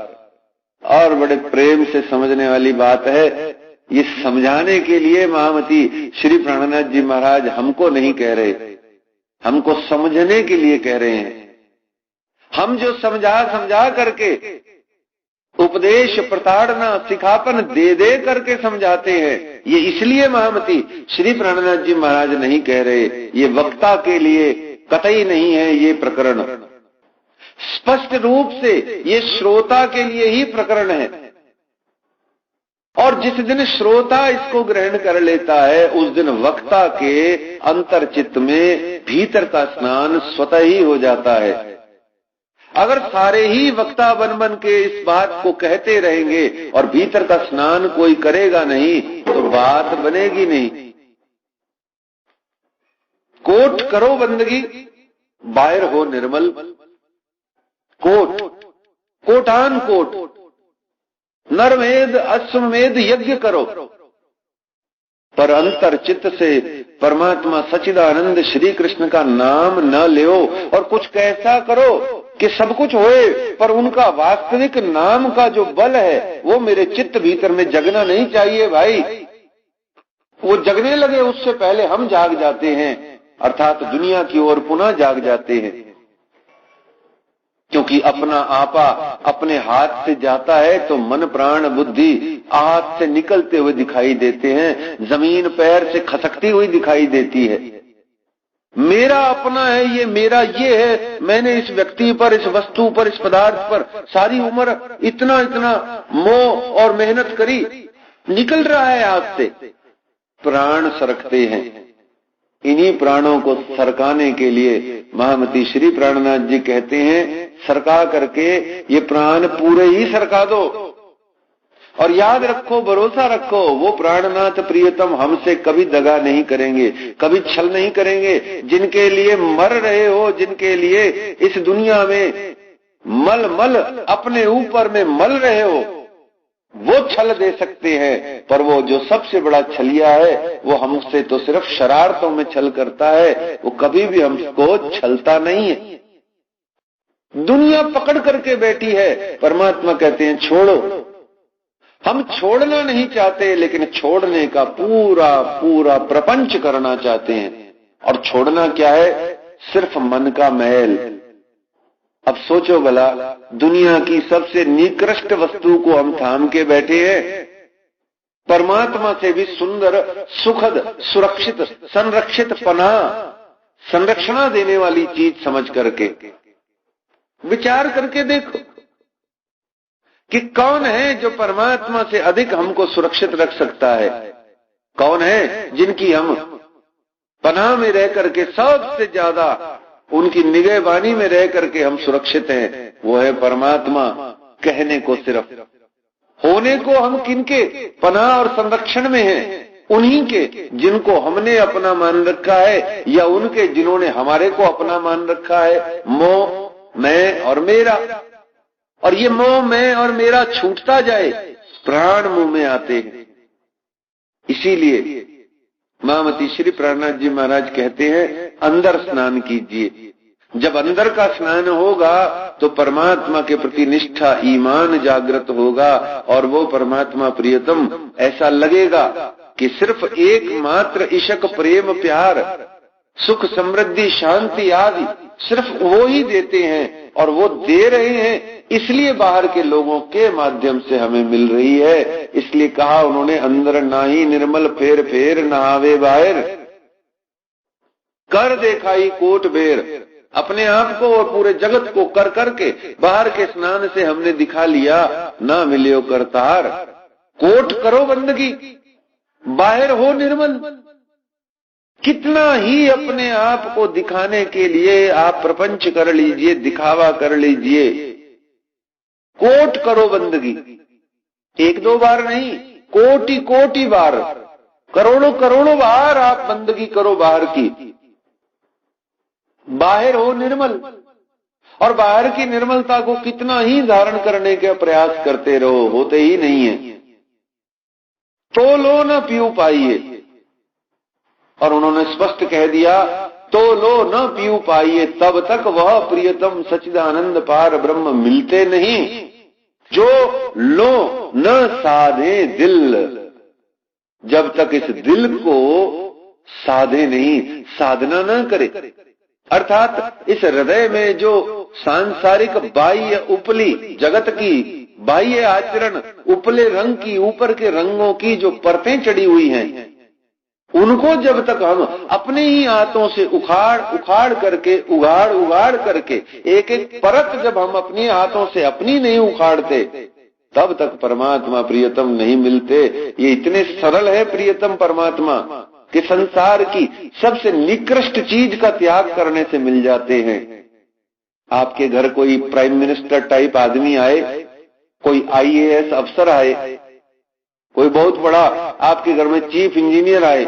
और बड़े प्रेम से समझने वाली बात है, ये समझाने के लिए महामती श्री प्राणनाथ जी महाराज हमको नहीं कह रहे, हमको समझने के लिए कह रहे हैं। हम जो समझा करके उपदेश, प्रताड़ना, सिखापन दे दे करके समझाते हैं, ये इसलिए महामती श्री प्राणनाथ जी महाराज नहीं कह रहे, ये वक्ता के लिए कतई नहीं है ये प्रकरण। स्पष्ट रूप से ये श्रोता के लिए ही प्रकरण है, और जिस दिन श्रोता इसको ग्रहण कर लेता है उस दिन वक्ता के अंतर चित्त में भीतर का स्नान स्वतः ही हो जाता है। अगर सारे ही वक्ता बन बन के इस बात को कहते रहेंगे और भीतर का स्नान कोई करेगा नहीं तो बात बनेगी नहीं। कोट करो बंदगी, बाहर हो निर्मल। कोट, कोटान कोट, नरमेद अश्वमेध यज्ञ करो, पर अंतर चित्त से परमात्मा सच्चिदानंद श्री कृष्ण का नाम न लो, और कुछ कैसा करो कि सब कुछ होए पर उनका वास्तविक नाम का जो बल है वो मेरे चित्त भीतर में जगना नहीं चाहिए। भाई वो जगने लगे उससे पहले हम जाग जाते हैं, अर्थात दुनिया की ओर पुनः जाग जाते हैं, क्योंकि अपना आपा अपने हाथ से जाता है तो मन प्राण बुद्धि हाथ से निकलते हुए दिखाई देते हैं, जमीन पैर से खसकती हुई दिखाई देती है। मेरा अपना है, ये मेरा ये है, मैंने इस व्यक्ति पर, इस वस्तु पर, इस पदार्थ पर सारी उम्र इतना इतना मोह और मेहनत करी, निकल रहा है हाथ से, प्राण सरकते हैं। इन्हीं प्राणों को सरकाने के लिए महामती श्री प्राणनाथ जी कहते हैं, सरका करके ये प्राण पूरे ही सरका दो, और याद रखो, भरोसा रखो, वो प्राणनाथ प्रियतम हमसे कभी दगा नहीं करेंगे, कभी छल नहीं करेंगे। जिनके लिए मर रहे हो, जिनके लिए इस दुनिया में मल मल अपने ऊपर में मल रहे हो, वो छल दे सकते हैं, पर वो जो सबसे बड़ा छलिया है वो हमसे तो सिर्फ शरारतों में छल करता है, वो कभी भी हमको छलता नहीं है। दुनिया पकड़ करके बैठी है, परमात्मा कहते हैं छोड़ो। हम छोड़ना नहीं चाहते, लेकिन छोड़ने का पूरा पूरा प्रपंच करना चाहते हैं। और छोड़ना क्या है? सिर्फ मन का मैल। अब सोचो भला, दुनिया की सबसे निकृष्ट वस्तु को हम थाम के बैठे हैं, परमात्मा से भी सुंदर, सुखद, सुरक्षित, संरक्षित पनाह, संरक्षणा देने वाली चीज समझ करके विचार करके देखो कि कौन है जो परमात्मा से अधिक हमको सुरक्षित रख सकता है। कौन है जिनकी हम पनाह में रह करके सबसे ज्यादा उनकी निगहबानी में रह करके हम सुरक्षित हैं? वो है परमात्मा। कहने को सिर्फ, होने को हम किनके पनाह और संरक्षण में हैं? उन्हीं के जिनको हमने अपना मान रखा है, या उनके जिन्होंने हमारे को अपना मान रखा है। मोह, मैं और मेरा, और ये मोह मैं और मेरा छूटता जाए, प्राण मुंह में आते हैं। इसीलिए महामती श्री प्राणनाथ जी महाराज कहते हैं, अंदर स्नान कीजिए। जब अंदर का स्नान होगा तो परमात्मा के प्रति निष्ठा, ईमान जागृत होगा, और वो परमात्मा प्रियतम ऐसा लगेगा कि सिर्फ एकमात्र इशक प्रेम प्यार सुख समृद्धि शांति आदि सिर्फ वो ही देते हैं, और वो दे रहे हैं इसलिए बाहर के लोगों के माध्यम से हमें मिल रही है। इसलिए कहा उन्होंने, अंदर नाही निर्मल फेर फेर नहावे बाहर, कर देखाई कोट बेर। अपने आप को और पूरे जगत को कर करके बाहर के स्नान से हमने दिखा लिया, ना मिलियो करतार। कोट करो बंदगी, बाहर हो निर्मल। कितना ही अपने आप को दिखाने के लिए आप प्रपंच कर लीजिए, दिखावा कर लीजिए, कोट करो बंदगी। एक दो बार नहीं, कोटि कोटि बार, करोड़ों करोड़ों बार आप बंदगी करो बाहर की। बाहर हो निर्मल, और बाहर की निर्मलता को कितना ही धारण करने का प्रयास करते रहो, होते ही नहीं है। तो लो न पीऊ पाइए, और उन्होंने स्पष्ट कह दिया, तो लो न पीऊ पाइए, तब तक वह प्रियतम सच्चिदानंद पार ब्रह्म मिलते नहीं। जो लो न साधे दिल, जब तक इस दिल को साधे नहीं, साधना न करे, अर्थात इस हृदय में जो सांसारिक बाह्य उपली जगत की बाह्य आचरण, उपले रंग की, ऊपर के रंगों की जो परतें चढ़ी हुई हैं, उनको जब तक हम अपने ही हाथों से उखाड़ उखाड़ करके, उगाड़ उगाड़ करके, एक एक परत जब हम अपने हाथों से अपनी नहीं उखाड़ते, तब तक परमात्मा प्रियतम नहीं मिलते। ये इतने सरल है प्रियतम परमात्मा कि संसार की सबसे निकृष्ट चीज का त्याग करने से मिल जाते हैं। आपके घर कोई प्राइम मिनिस्टर टाइप आदमी आए, कोई IAS अफसर आए, कोई बहुत बड़ा आपके घर में चीफ इंजीनियर आए,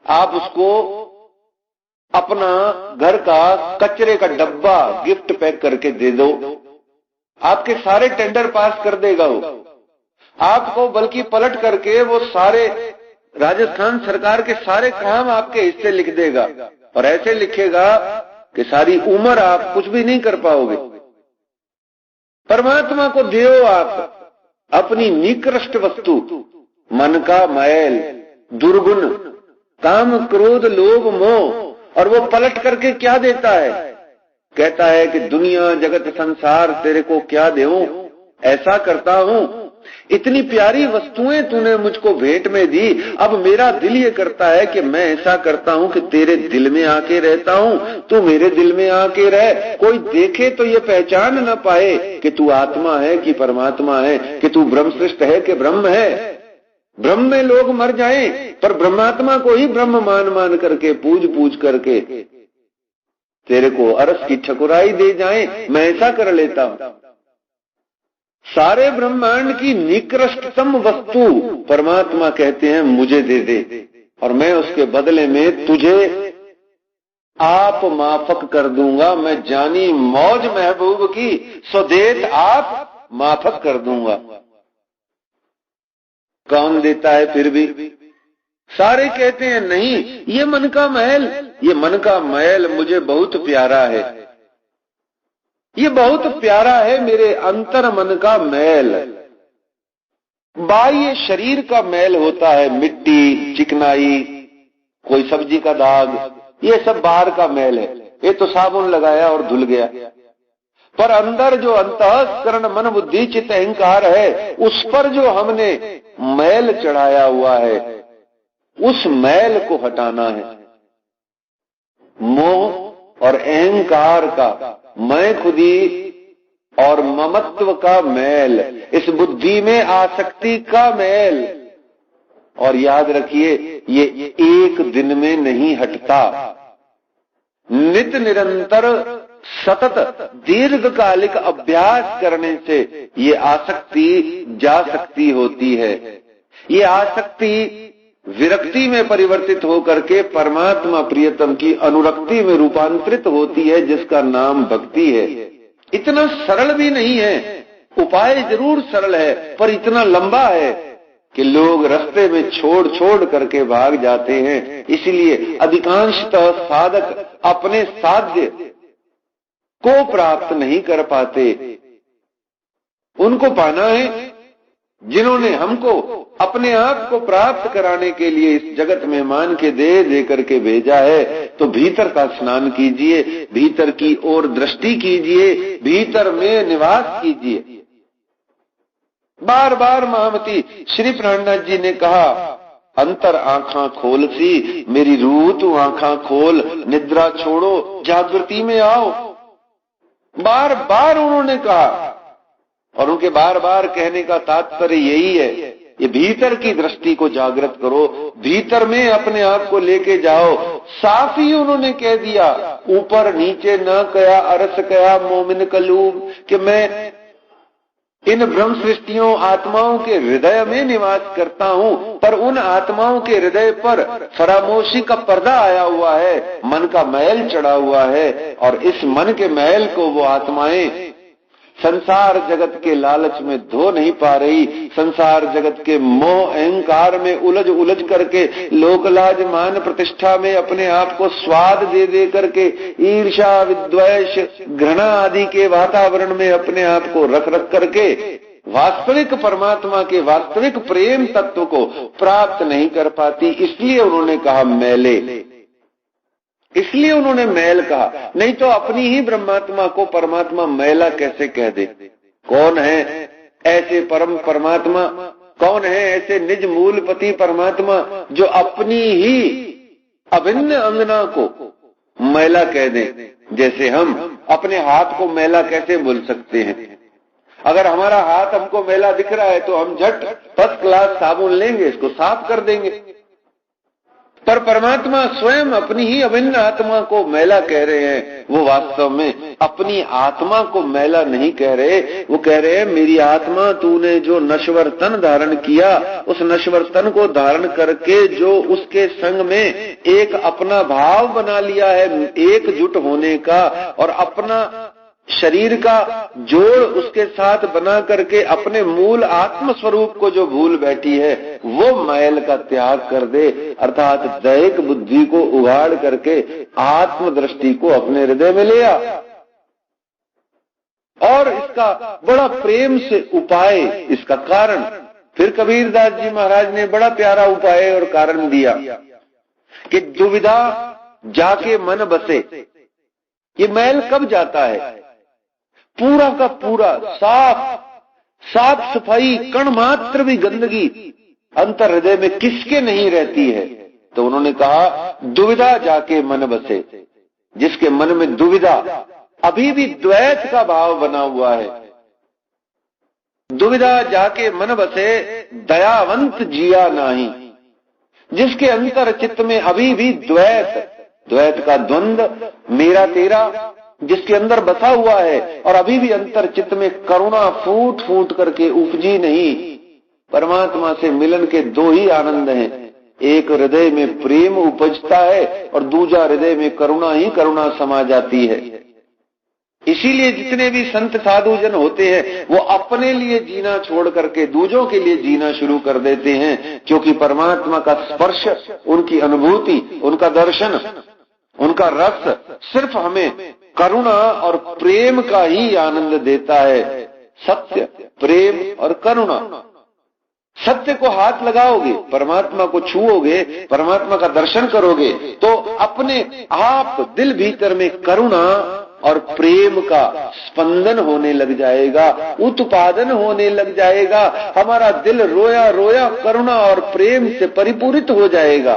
आप उसको अपना घर का कचरे का डब्बा गिफ्ट पैक करके दे दो, आपके सारे टेंडर पास कर देगा वो। आपको बल्कि पलट करके वो सारे राजस्थान सरकार के सारे काम आपके हिस्से लिख देगा, और ऐसे लिखेगा कि सारी उम्र आप कुछ भी नहीं कर पाओगे। परमात्मा को देओ आप अपनी निकृष्ट वस्तु, मन का मैल, दुर्गुण, काम क्रोध लोभ मोह, और वो पलट करके क्या देता है? कहता है कि दुनिया जगत संसार तेरे को क्या देऊं, ऐसा करता हूं, इतनी प्यारी वस्तुएं तूने मुझको भेंट में दी, अब मेरा दिल ये करता है कि मैं ऐसा करता हूं कि तेरे दिल में आके रहता हूं, तू मेरे दिल में आके रह, कोई देखे तो ये पहचान न पाए कि तू आत्मा है कि परमात्मा है, कि तू ब्रह्मश्रेष्ठ है कि ब्रह्म है। ब्रह्म में लोग मर जाएं, पर ब्रह्मात्मा को ही ब्रह्म मान मान करके, पूज पूज करके तेरे को अरस की ठकुराई दे जाएं, मैं ऐसा कर लेता हूं। सारे ब्रह्मांड की निकृष्टतम वस्तु परमात्मा कहते हैं मुझे दे दे, और मैं उसके बदले में तुझे आप माफक कर दूंगा। मैं जानी मौज महबूब की, स्वदेत आप माफक कर दूंगा। कौन देता है फिर भी? सारे कहते हैं नहीं, ये मन का महल, ये मन का महल मुझे बहुत प्यारा है, ये बहुत प्यारा है मेरे अंतर मन का मैल। बाह्य शरीर का मैल होता है, मिट्टी, चिकनाई, कोई सब्जी का दाग, ये सब बाहर का मैल है, ये तो साबुन लगाया और धुल गया। पर अंदर जो अंतःकरण मन बुद्धि चित्त अहंकार है, उस पर जो हमने मैल चढ़ाया हुआ है, उस मैल को हटाना है। मोह और अहंकार का, मैं खुदी और ममत्व का मैल, इस बुद्धि में आसक्ति का मैल। और याद रखिए, ये एक दिन में नहीं हटता, नित निरंतर सतत दीर्घकालिक अभ्यास करने से ये आसक्ति जा सकती होती है। ये आसक्ति विरक्ति में परिवर्तित होकर के परमात्मा प्रियतम की अनुरक्ति में रूपांतरित होती है, जिसका नाम भक्ति है। इतना सरल भी नहीं है, उपाय जरूर सरल है, पर इतना लंबा है कि लोग रास्ते में छोड़ छोड़ करके भाग जाते हैं। इसलिए अधिकांशतः साधक अपने साध्य को प्राप्त नहीं कर पाते। उनको पाना है जिन्होंने हमको अपने आप को प्राप्त कराने के लिए इस जगत में मान के दे करके भेजा है, तो भीतर का स्नान कीजिए, भीतर की ओर दृष्टि कीजिए, भीतर में निवास कीजिए। बार बार महामती श्री प्राणनाथ जी ने कहा, अंतर आंखा खोल सी, मेरी रूह तू आंखा खोल, निद्रा छोड़ो, जागृति में आओ। बार बार उन्होंने कहा, और उनके बार बार कहने का तात्पर्य यही है, ये भीतर की दृष्टि को जागृत करो, भीतर में अपने आप को लेके जाओ। साफ ही उन्होंने कह दिया, ऊपर नीचे न कया अरस कया मोमिन कलूब, कि मैं इन ब्रह्म सृष्टियों आत्माओं के हृदय में निवास करता हूं, पर उन आत्माओं के हृदय पर फरामोशी का पर्दा आया हुआ है, मन का मैल चढ़ा हुआ है, और इस मन के मैल को वो आत्माएं संसार जगत के लालच में धो नहीं पा रही, संसार जगत के मोह अहंकार में उलझ करके, लोकलाज मान प्रतिष्ठा में अपने आप को स्वाद दे करके, ईर्ष्या विद्वेष घृणा आदि के वातावरण में अपने आप को रख करके वास्तविक परमात्मा के वास्तविक प्रेम तत्व को प्राप्त नहीं कर पाती। इसलिए उन्होंने कहा मैले, इसलिए उन्होंने मैल कहा, नहीं तो अपनी ही ब्रह्मात्मा को परमात्मा मैला कैसे कह दे। कौन है ऐसे परम परमात्मा, कौन है ऐसे निज मूलपति परमात्मा जो अपनी ही अभिन्न अंगना को मैला कह दे। जैसे हम अपने हाथ को मैला कैसे बोल सकते हैं। अगर हमारा हाथ हमको मैला दिख रहा है तो हम झट फर्स्ट क्लास साबुन लेंगे, इसको साफ कर देंगे। पर परमात्मा स्वयं अपनी ही अभिन्न आत्मा को मैला कह रहे हैं। वो वास्तव में अपनी आत्मा को मैला नहीं कह रहे, वो कह रहे हैं मेरी आत्मा तूने जो नश्वर तन धारण किया, उस नश्वर तन को धारण करके जो उसके संग में एक अपना भाव बना लिया है, एकजुट होने का, और अपना शरीर का जोड़ उसके साथ बना करके अपने मूल आत्म स्वरूप को जो भूल बैठी है, वो मैल का त्याग कर दे, अर्थात दैहिक बुद्धि को उगाड़ करके आत्म दृष्टि को अपने हृदय में ले आ। और इसका बड़ा प्रेम से उपाय, इसका कारण फिर कबीरदास जी महाराज ने बड़ा प्यारा उपाय और कारण दिया कि दुविधा जाके मन बसे। ये मैल कब जाता है? पूरा का पूरा साफ सफाई, कण मात्र भी गंदगी अंतर हृदय में किसके नहीं रहती है। तो उन्होंने कहा दुविधा जाके मन बसे। जिसके मन में दुविधा, अभी भी द्वैत का भाव बना हुआ है, दुविधा जाके मन बसे, दयावंत जिया नाही। जिसके अंतर चित्त में अभी भी द्वैत का द्वंद्व, मेरा तेरा जिसके अंदर बसा हुआ है, और अभी भी अंतर चित्त में करुणा फूट फूट करके उपजी नहीं। परमात्मा से मिलन के दो ही आनंद हैं, एक हृदय में प्रेम उपजता है और दूसरा हृदय में करुणा ही करुणा समा जाती है। इसीलिए जितने भी संत साधु जन होते हैं वो अपने लिए जीना छोड़ करके दूसरों के लिए जीना शुरू कर देते हैं, क्योंकि परमात्मा का स्पर्श, उनकी अनुभूति, उनका दर्शन, उनका रस सिर्फ हमें करुणा और प्रेम का ही आनंद देता है। सत्य, प्रेम और करुणा। सत्य को हाथ लगाओगे, परमात्मा को छुओगे, परमात्मा का दर्शन करोगे, तो अपने आप दिल भीतर में करुणा और प्रेम का स्पंदन होने लग जाएगा, उत्पादन होने लग जाएगा। हमारा दिल रोया रोया करुणा और प्रेम से परिपूरित हो जाएगा।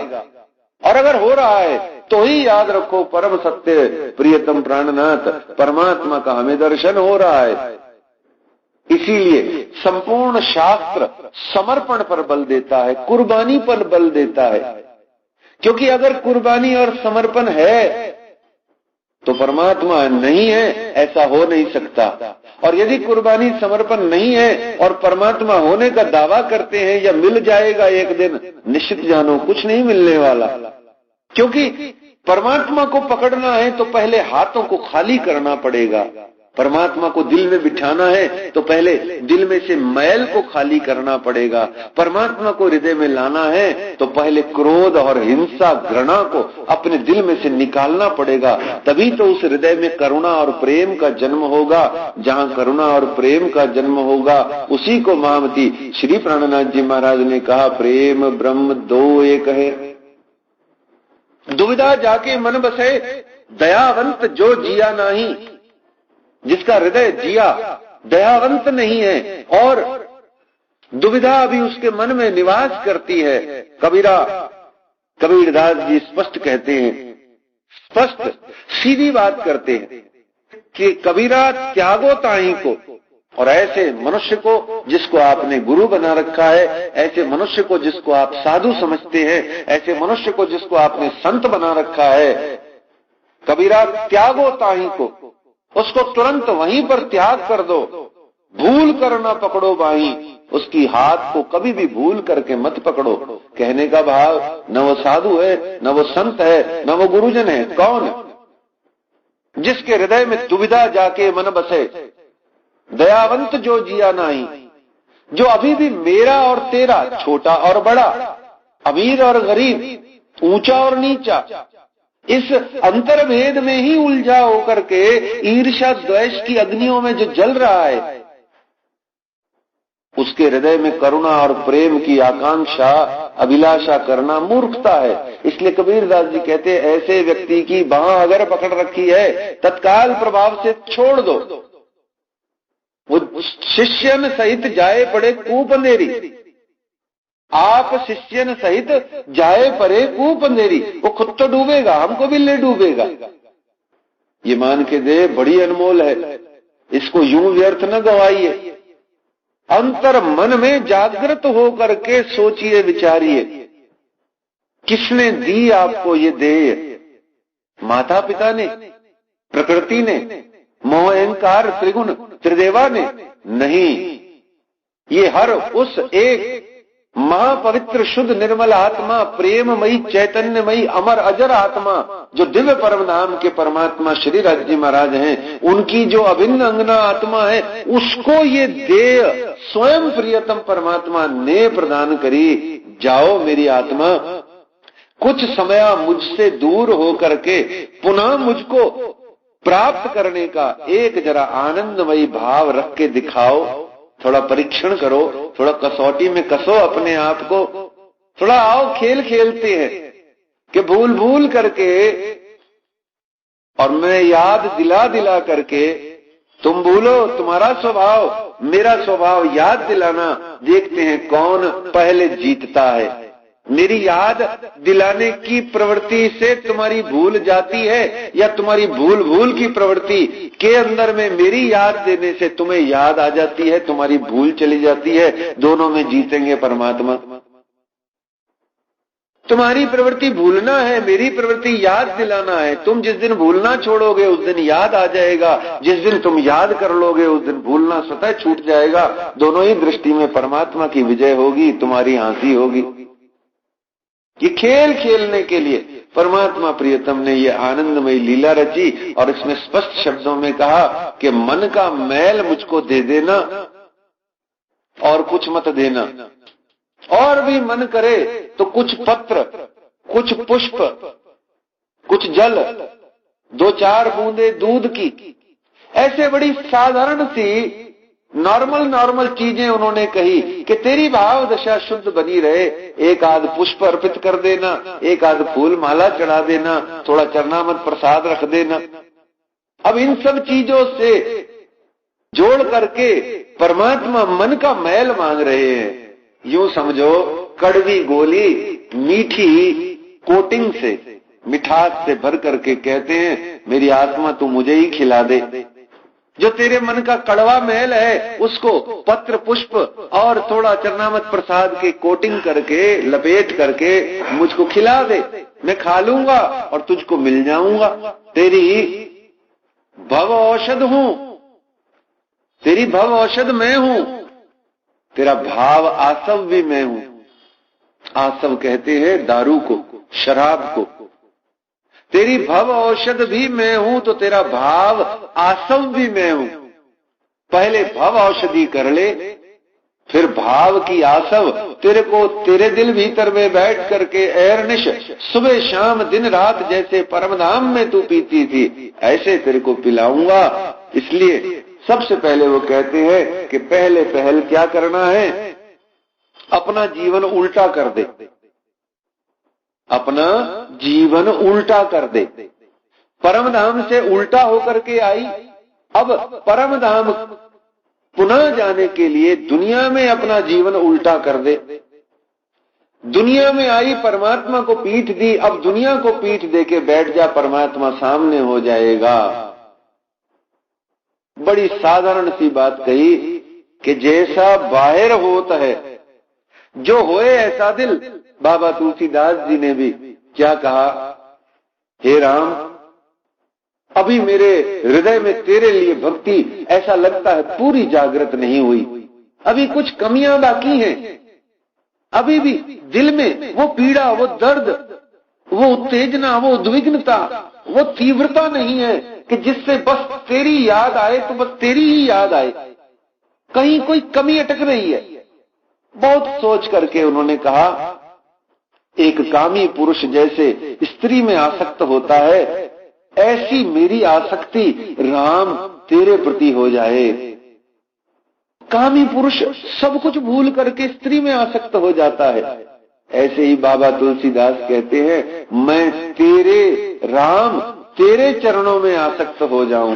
और अगर हो रहा है तो ही याद रखो, परम सत्य प्रियतम प्राणनाथ परमात्मा का हमें दर्शन हो रहा है। इसीलिए संपूर्ण शास्त्र समर्पण पर बल देता है, कुर्बानी पर बल देता है। क्योंकि अगर कुर्बानी और समर्पण है तो परमात्मा नहीं है, ऐसा हो नहीं सकता। और यदि कुर्बानी समर्पण नहीं है और परमात्मा होने का दावा करते हैं या मिल जाएगा एक दिन, निश्चित जानो कुछ नहीं मिलने वाला। क्योंकि परमात्मा को पकड़ना है तो पहले हाथों को खाली करना पड़ेगा, परमात्मा को दिल में बिठाना है तो पहले दिल में से मैल को खाली करना पड़ेगा। परमात्मा को हृदय में लाना है तो पहले क्रोध और हिंसा घृणा को अपने दिल में से निकालना पड़ेगा। तभी तो उस हृदय में करुणा और प्रेम का जन्म होगा। जहां करुणा और प्रेम का जन्म होगा उसी को महामती श्री प्राणनाथ जी महाराज ने कहा, प्रेम ब्रह्म दो एक है, दुविधा जाके मन बसे, दयावंत जो जिया नहीं। जिसका हृदय जिया दयावंत नहीं है और दुविधा अभी उसके मन में निवास करती है। कबीरदास जी स्पष्ट कहते हैं, स्पष्ट सीधी बात करते हैं कि कबीरा त्यागो ताही को। और ऐसे मनुष्य को जिसको आपने गुरु बना रखा है, ऐसे मनुष्य को जिसको आप साधु समझते हैं, ऐसे मनुष्य को जिसको आपने संत बना रखा है, कबीरा त्यागो ताही को, उसको तुरंत वहीं पर त्याग कर दो। भूल कर न पकड़ो बाही, उसकी हाथ को कभी भी भूल करके मत पकड़ो। कहने का भाव, न वो साधु है, न वो संत है, न वो गुरुजन है। कौन? जिसके हृदय में दुविधा जाके मन बसे, दयावंत जो जिया नहीं, जो अभी भी मेरा और तेरा, छोटा और बड़ा, अमीर और गरीब, ऊंचा और नीचा, इस अंतर्भेद में ही उलझा होकर के ईर्ष्या द्वेष की अग्नियों में जो जल रहा है, उसके हृदय में करुणा और प्रेम की आकांक्षा अभिलाषा करना मूर्खता है। इसलिए कबीरदास जी कहते हैं, ऐसे व्यक्ति की बांह अगर पकड़ रखी है तत्काल प्रभाव से छोड़ दो। वो शिष्यन सहित जाए पड़े कूप अंधेरी, आप शिष्यन सहित जाए पड़े कूप अंधेरी। वो खुद तो डूबेगा, हमको भी ले डूबेगा। ये मान के दे, बड़ी अनमोल है, इसको यूं व्यर्थ न गवाइए। अंतर मन में जागृत होकर के सोचिए, विचारिए, किसने दी आपको ये देह? माता पिता ने, प्रकृति ने, मोह अहंकार त्रिगुण त्रिदेवा ने? नहीं, ये हर उस एक महापवित्र शुद्ध निर्मल आत्मा, प्रेममयी चैतन्यमयी अमर अजर आत्मा, जो दिव्य परम धाम के परमात्मा श्री राज जी महाराज हैं, उनकी जो अभिन्न अंगना आत्मा है, उसको ये देह स्वयं प्रियतम परमात्मा ने प्रदान करी। जाओ मेरी आत्मा, कुछ समय मुझसे दूर होकर के पुनः मुझको प्राप्त करने का एक जरा आनंदमयी भाव रख के दिखाओ। थोड़ा परीक्षण करो, थोड़ा कसौटी में कसो अपने आप को। थोड़ा आओ खेल खेलते हैं कि भूल भूल करके और मैं याद दिला दिला करके, तुम भूलो तुम्हारा स्वभाव, मेरा स्वभाव याद दिलाना, देखते हैं कौन पहले जीतता है। मेरी याद दिलाने की प्रवृत्ति से तुम्हारी भूल जाती है, या तुम्हारी भूल भूल की प्रवृत्ति के अंदर में मेरी याद देने से तुम्हें याद आ जाती है, तुम्हारी भूल चली जाती है। दोनों में जीतेंगे परमात्मा। तुम्हारी प्रवृत्ति भूलना है, मेरी प्रवृत्ति याद दिलाना है। तुम जिस दिन भूलना छोड़ोगे उस दिन याद आ जाएगा, जिस दिन तुम याद कर लोगे उस दिन भूलना स्वतः छूट जाएगा। दोनों ही दृष्टि में परमात्मा की विजय होगी, तुम्हारी हंसी होगी। ये खेल खेलने के लिए परमात्मा प्रियतम ने ये आनंदमयी लीला रची और इसमें स्पष्ट शब्दों में कहा कि मन का मैल मुझको दे देना और कुछ मत देना। और भी मन करे तो कुछ पत्र, कुछ पुष्प, कुछ जल, 2-4 बूंदे दूध की, ऐसे बड़ी साधारण सी नॉर्मल चीजें उन्होंने कही कि तेरी भाव दशा शुद्ध बनी रहे। एक आध पुष्प अर्पित कर देना, एक आध फूल माला चढ़ा देना, थोड़ा चरणामृत प्रसाद रख देना। अब इन सब चीजों से जोड़ करके परमात्मा मन का मैल मांग रहे हैं। यूं समझो, कड़वी गोली मीठी कोटिंग से, मिठास से भर करके कहते हैं, मेरी आत्मा तू मुझे ही खिला दे। जो तेरे मन का कड़वा मैल है उसको पत्र पुष्प और थोड़ा चरणामृत प्रसाद के कोटिंग करके, लपेट करके मुझको खिला दे, मैं खा लूंगा और तुझको मिल जाऊंगा। तेरी भव औषध हूं, तेरी भव औषध मैं हूं, तेरा भाव आसव भी मैं हूं। आसव कहते हैं दारू को, शराब को। तेरी भव औषध भी मैं हूं तो तेरा भाव आसव भी मैं हूं। पहले भव औषधि कर ले, फिर भाव की आसव तेरे को तेरे दिल भीतर में बैठ करके अहर्निश सुबह शाम दिन रात जैसे परमधाम में तू पीती थी ऐसे तेरे को पिलाऊंगा। इसलिए सबसे पहले वो कहते हैं कि पहले पहल क्या करना है, अपना जीवन उल्टा कर दे, अपना जीवन उल्टा कर दे। परमधाम से उल्टा होकर के आई, अब परमधाम पुनः जाने के लिए दुनिया में अपना जीवन उल्टा कर दे। दुनिया में आई, परमात्मा को पीठ दी, अब दुनिया को पीठ देके बैठ जा, परमात्मा सामने हो जाएगा। बड़ी साधारण सी बात कही कि जैसा बाहर होता है जो होए ऐसा दिल। बाबा तुलसीदास जी ने भी क्या कहा, हे राम अभी मेरे हृदय में तेरे लिए भक्ति ऐसा लगता है पूरी जागृत नहीं हुई, अभी कुछ कमियां बाकी हैं, अभी भी दिल में वो पीड़ा, वो दर्द, वो उत्तेजना, वो उद्विग्नता, वो तीव्रता नहीं है कि जिससे बस तेरी याद आए तो बस तेरी ही याद आए, कहीं कोई कमी अटक रही है। बहुत सोच करके उन्होंने कहा, एक कामी पुरुष जैसे स्त्री में आसक्त होता है ऐसी मेरी आसक्ति राम तेरे प्रति हो जाए। कामी पुरुष सब कुछ भूल करके स्त्री में आसक्त हो जाता है, ऐसे ही बाबा तुलसीदास कहते हैं मैं तेरे राम तेरे चरणों में आसक्त हो जाऊं।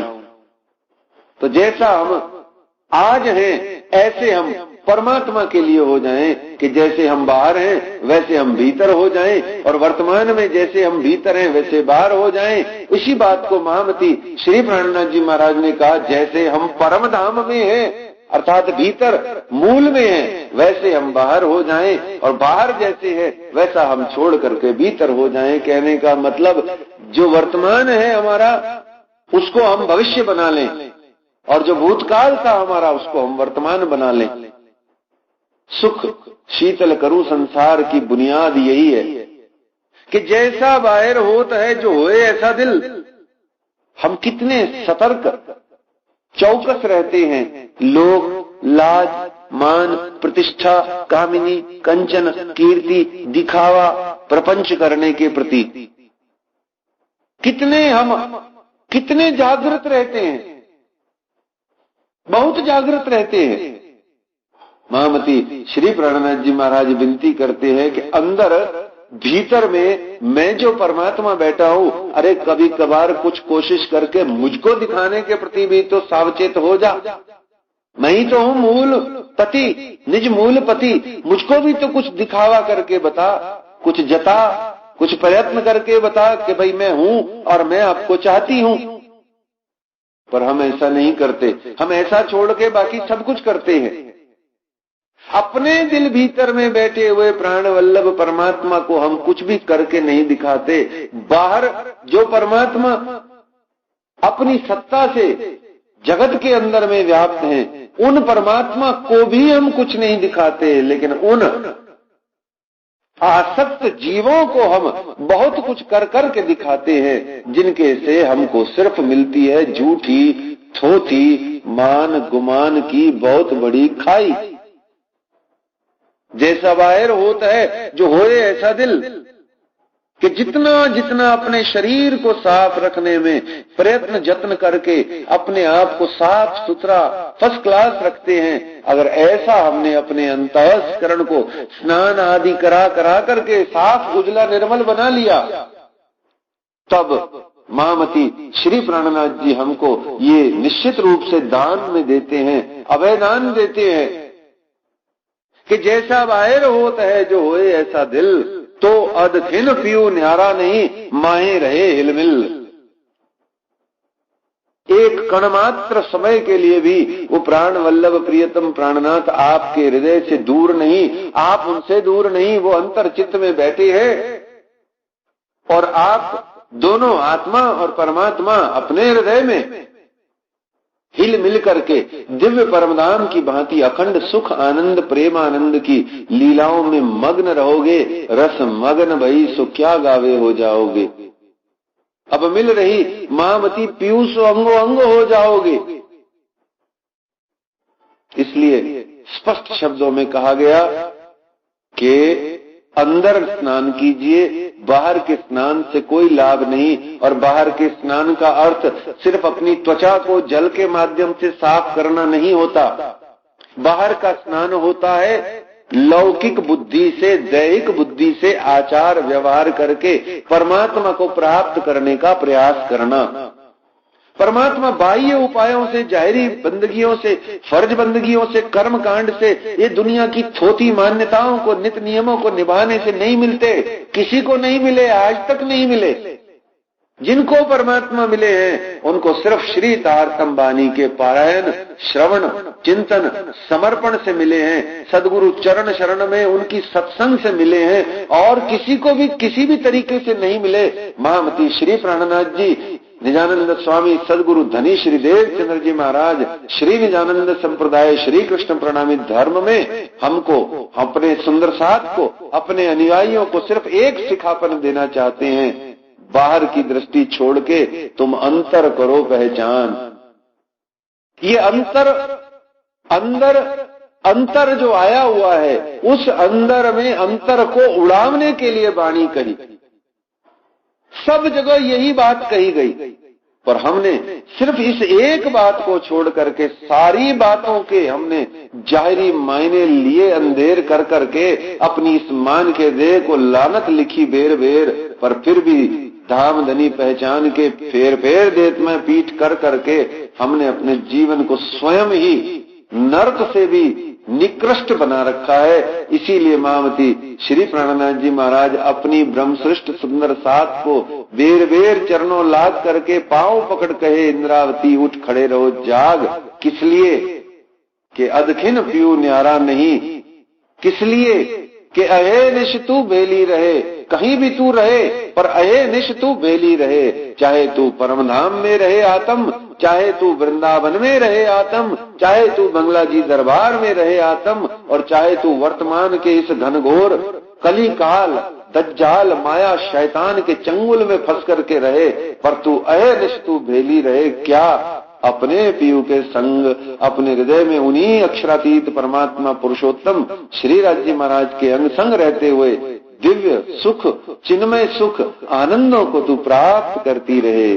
तो जैसा हम आज हैं ऐसे हम परमात्मा के लिए हो जाएं कि जैसे हम बाहर हैं वैसे हम भीतर हो जाएं, और वर्तमान में जैसे हम भीतर हैं वैसे बाहर हो जाएं। इसी बात को महामती श्री प्राणनाथ जी महाराज ने कहा, जैसे हम परम धाम में हैं अर्थात भीतर मूल में हैं वैसे हम बाहर हो जाएं, और बाहर जैसे है वैसा हम छोड़ करके भीतर हो जाएं। कहने का मतलब जो वर्तमान है हमारा उसको हम भविष्य बना लें, और जो भूतकाल था हमारा उसको हम वर्तमान बना लें। सुख शीतल करूं संसार की बुनियाद यही है कि जैसा बाहर होता है जो होए ऐसा दिल। हम कितने सतर्क चौकस रहते हैं, लोग लाज मान प्रतिष्ठा कामिनी कंचन कीर्ति दिखावा प्रपंच करने के प्रति कितने जागृत रहते हैं, बहुत जागृत रहते हैं। महामती श्री प्राणनाथ जी महाराज विनती करते हैं कि अंदर भीतर में मैं जो परमात्मा बैठा हूं, अरे कभी कभार कुछ कोशिश करके मुझको दिखाने के प्रति भी तो सावचेत हो जा। मैं ही तो हूं मूल पति, निज मूल पति, मुझको भी तो कुछ दिखावा करके बता, कुछ जता, कुछ प्रयत्न करके बता कि भाई मैं हूं और मैं आपको चाहती हूं। पर हम ऐसा नहीं करते, हम ऐसा छोड़ के बाकी सब कुछ करते हैं। अपने दिल भीतर में बैठे हुए प्राण वल्लभ परमात्मा को हम कुछ भी करके नहीं दिखाते। बाहर जो परमात्मा अपनी सत्ता से जगत के अंदर में व्याप्त हैं, उन परमात्मा को भी हम कुछ नहीं दिखाते, लेकिन उन आसक्त जीवों को हम बहुत कुछ कर करके दिखाते हैं, जिनके से हमको सिर्फ मिलती है झूठी थोथी मान गुमान की बहुत बड़ी खाई। जैसा बाहर होता है जो होए ऐसा दिल, कि जितना जितना अपने शरीर को साफ रखने में प्रयत्न जत्न करके अपने आप को साफ सुथरा फर्स्ट क्लास रखते हैं, अगर ऐसा हमने अपने अंतःकरण को स्नान आदि करा करके साफ उजला निर्मल बना लिया, तब महामती श्री प्राणनाथ जी हमको ये निश्चित रूप से दान में देते हैं, अभय दान देते हैं कि जैसा बाहर होता है जो होए ऐसा दिल, तो अदखिन पियो न्यारा नहीं माहे रहे हिलमिल। एक कण मात्र समय के लिए भी वो प्राण वल्लभ प्रियतम प्राणनाथ आपके हृदय से दूर नहीं, आप उनसे दूर नहीं, वो अंतर चित्त में बैठे हैं, और आप दोनों आत्मा और परमात्मा अपने हृदय में हिल मिल करके दिव्य परमधाम की भांति अखंड सुख आनंद प्रेम आनंद की लीलाओं में मग्न रहोगे। रस मग्न भई सो क्या गावे हो जाओगे। अब मिल रही महामती पीयूष अंगो अंग हो जाओगे। इसलिए स्पष्ट शब्दों में कहा गया कि अंदर स्नान कीजिए, बाहर के स्नान से कोई लाभ नहीं। और बाहर के स्नान का अर्थ सिर्फ अपनी त्वचा को जल के माध्यम से साफ करना नहीं होता। बाहर का स्नान होता है लौकिक बुद्धि से, दैहिक बुद्धि से आचार व्यवहार करके परमात्मा को प्राप्त करने का प्रयास करना। परमात्मा बाह्य उपायों से, जाहिरी बंदगियों से, फर्ज बंदगियों से, कर्म कांड से, ये दुनिया की थोथी मान्यताओं को, नित नियमों को निभाने से नहीं मिलते। किसी को नहीं मिले, आज तक नहीं मिले। जिनको परमात्मा मिले हैं उनको सिर्फ श्री तारतम बानी के पारायण, श्रवण, चिंतन, समर्पण से मिले हैं। सदगुरु चरण शरण में उनकी सत्संग से मिले हैं। और किसी को भी किसी भी तरीके से नहीं मिले। महामती श्री प्राणनाथ जी, निजानंद स्वामी सदगुरु धनी श्री देव चंद्र जी महाराज, श्री निजानंद संप्रदाय, श्री कृष्ण प्रणामी धर्म में हमको, अपने सुंदर साथ को, अपने अनुयायियों को सिर्फ एक सिखापन देना चाहते हैं। बाहर की दृष्टि छोड़ के तुम अंतर करो पहचान। ये अंतर जो आया हुआ है, उस अंदर में अंतर को उड़ावने के लिए वाणी कही। सब जगह यही बात कही गई, पर हमने सिर्फ इस एक बात को छोड़ करके सारी बातों के हमने जाहिरी मायने लिए अंधेर कर करके अपनी इस मान के देह को लानत लिखी बेर बेर। पर फिर भी धाम धनी पहचान के फेर फेर देत में पीठ कर करके हमने अपने जीवन को स्वयं ही नरक से भी निकृष्ट बना रखा है। इसीलिए महामती श्री प्राणनाथ जी महाराज अपनी ब्रह्मसृष्ट सुंदर साथ को बेर बेर चरणों लाद करके पांव पकड़ कहे, इंद्रावती उठ खड़े रहो जाग। किस लिए? कि अदखिन पियू न्यारा नहीं। किस लिए? कि अहे निश तू बेली रहे, कहीं भी तू रहे पर अहे निश तू बेली रहे। चाहे तू परम धाम में रहे आत्म, चाहे तू वृंदावन में रहे आत्म, चाहे तू बंगला जी दरबार में रहे आत्म, और चाहे तू वर्तमान के इस घनघोर कली काल दज्जाल माया शैतान के चंगुल में फंस करके रहे, पर तू अहे निश तू बेली रहे। क्या? अपने पीयू के संग, अपने हृदय में उन्हीं अक्षरातीत परमात्मा पुरुषोत्तम श्री राज्य महाराज के अंग संग रहते हुए दिव्य सुख, चिन्मय सुख, आनंदों को तू प्राप्त करती रहे।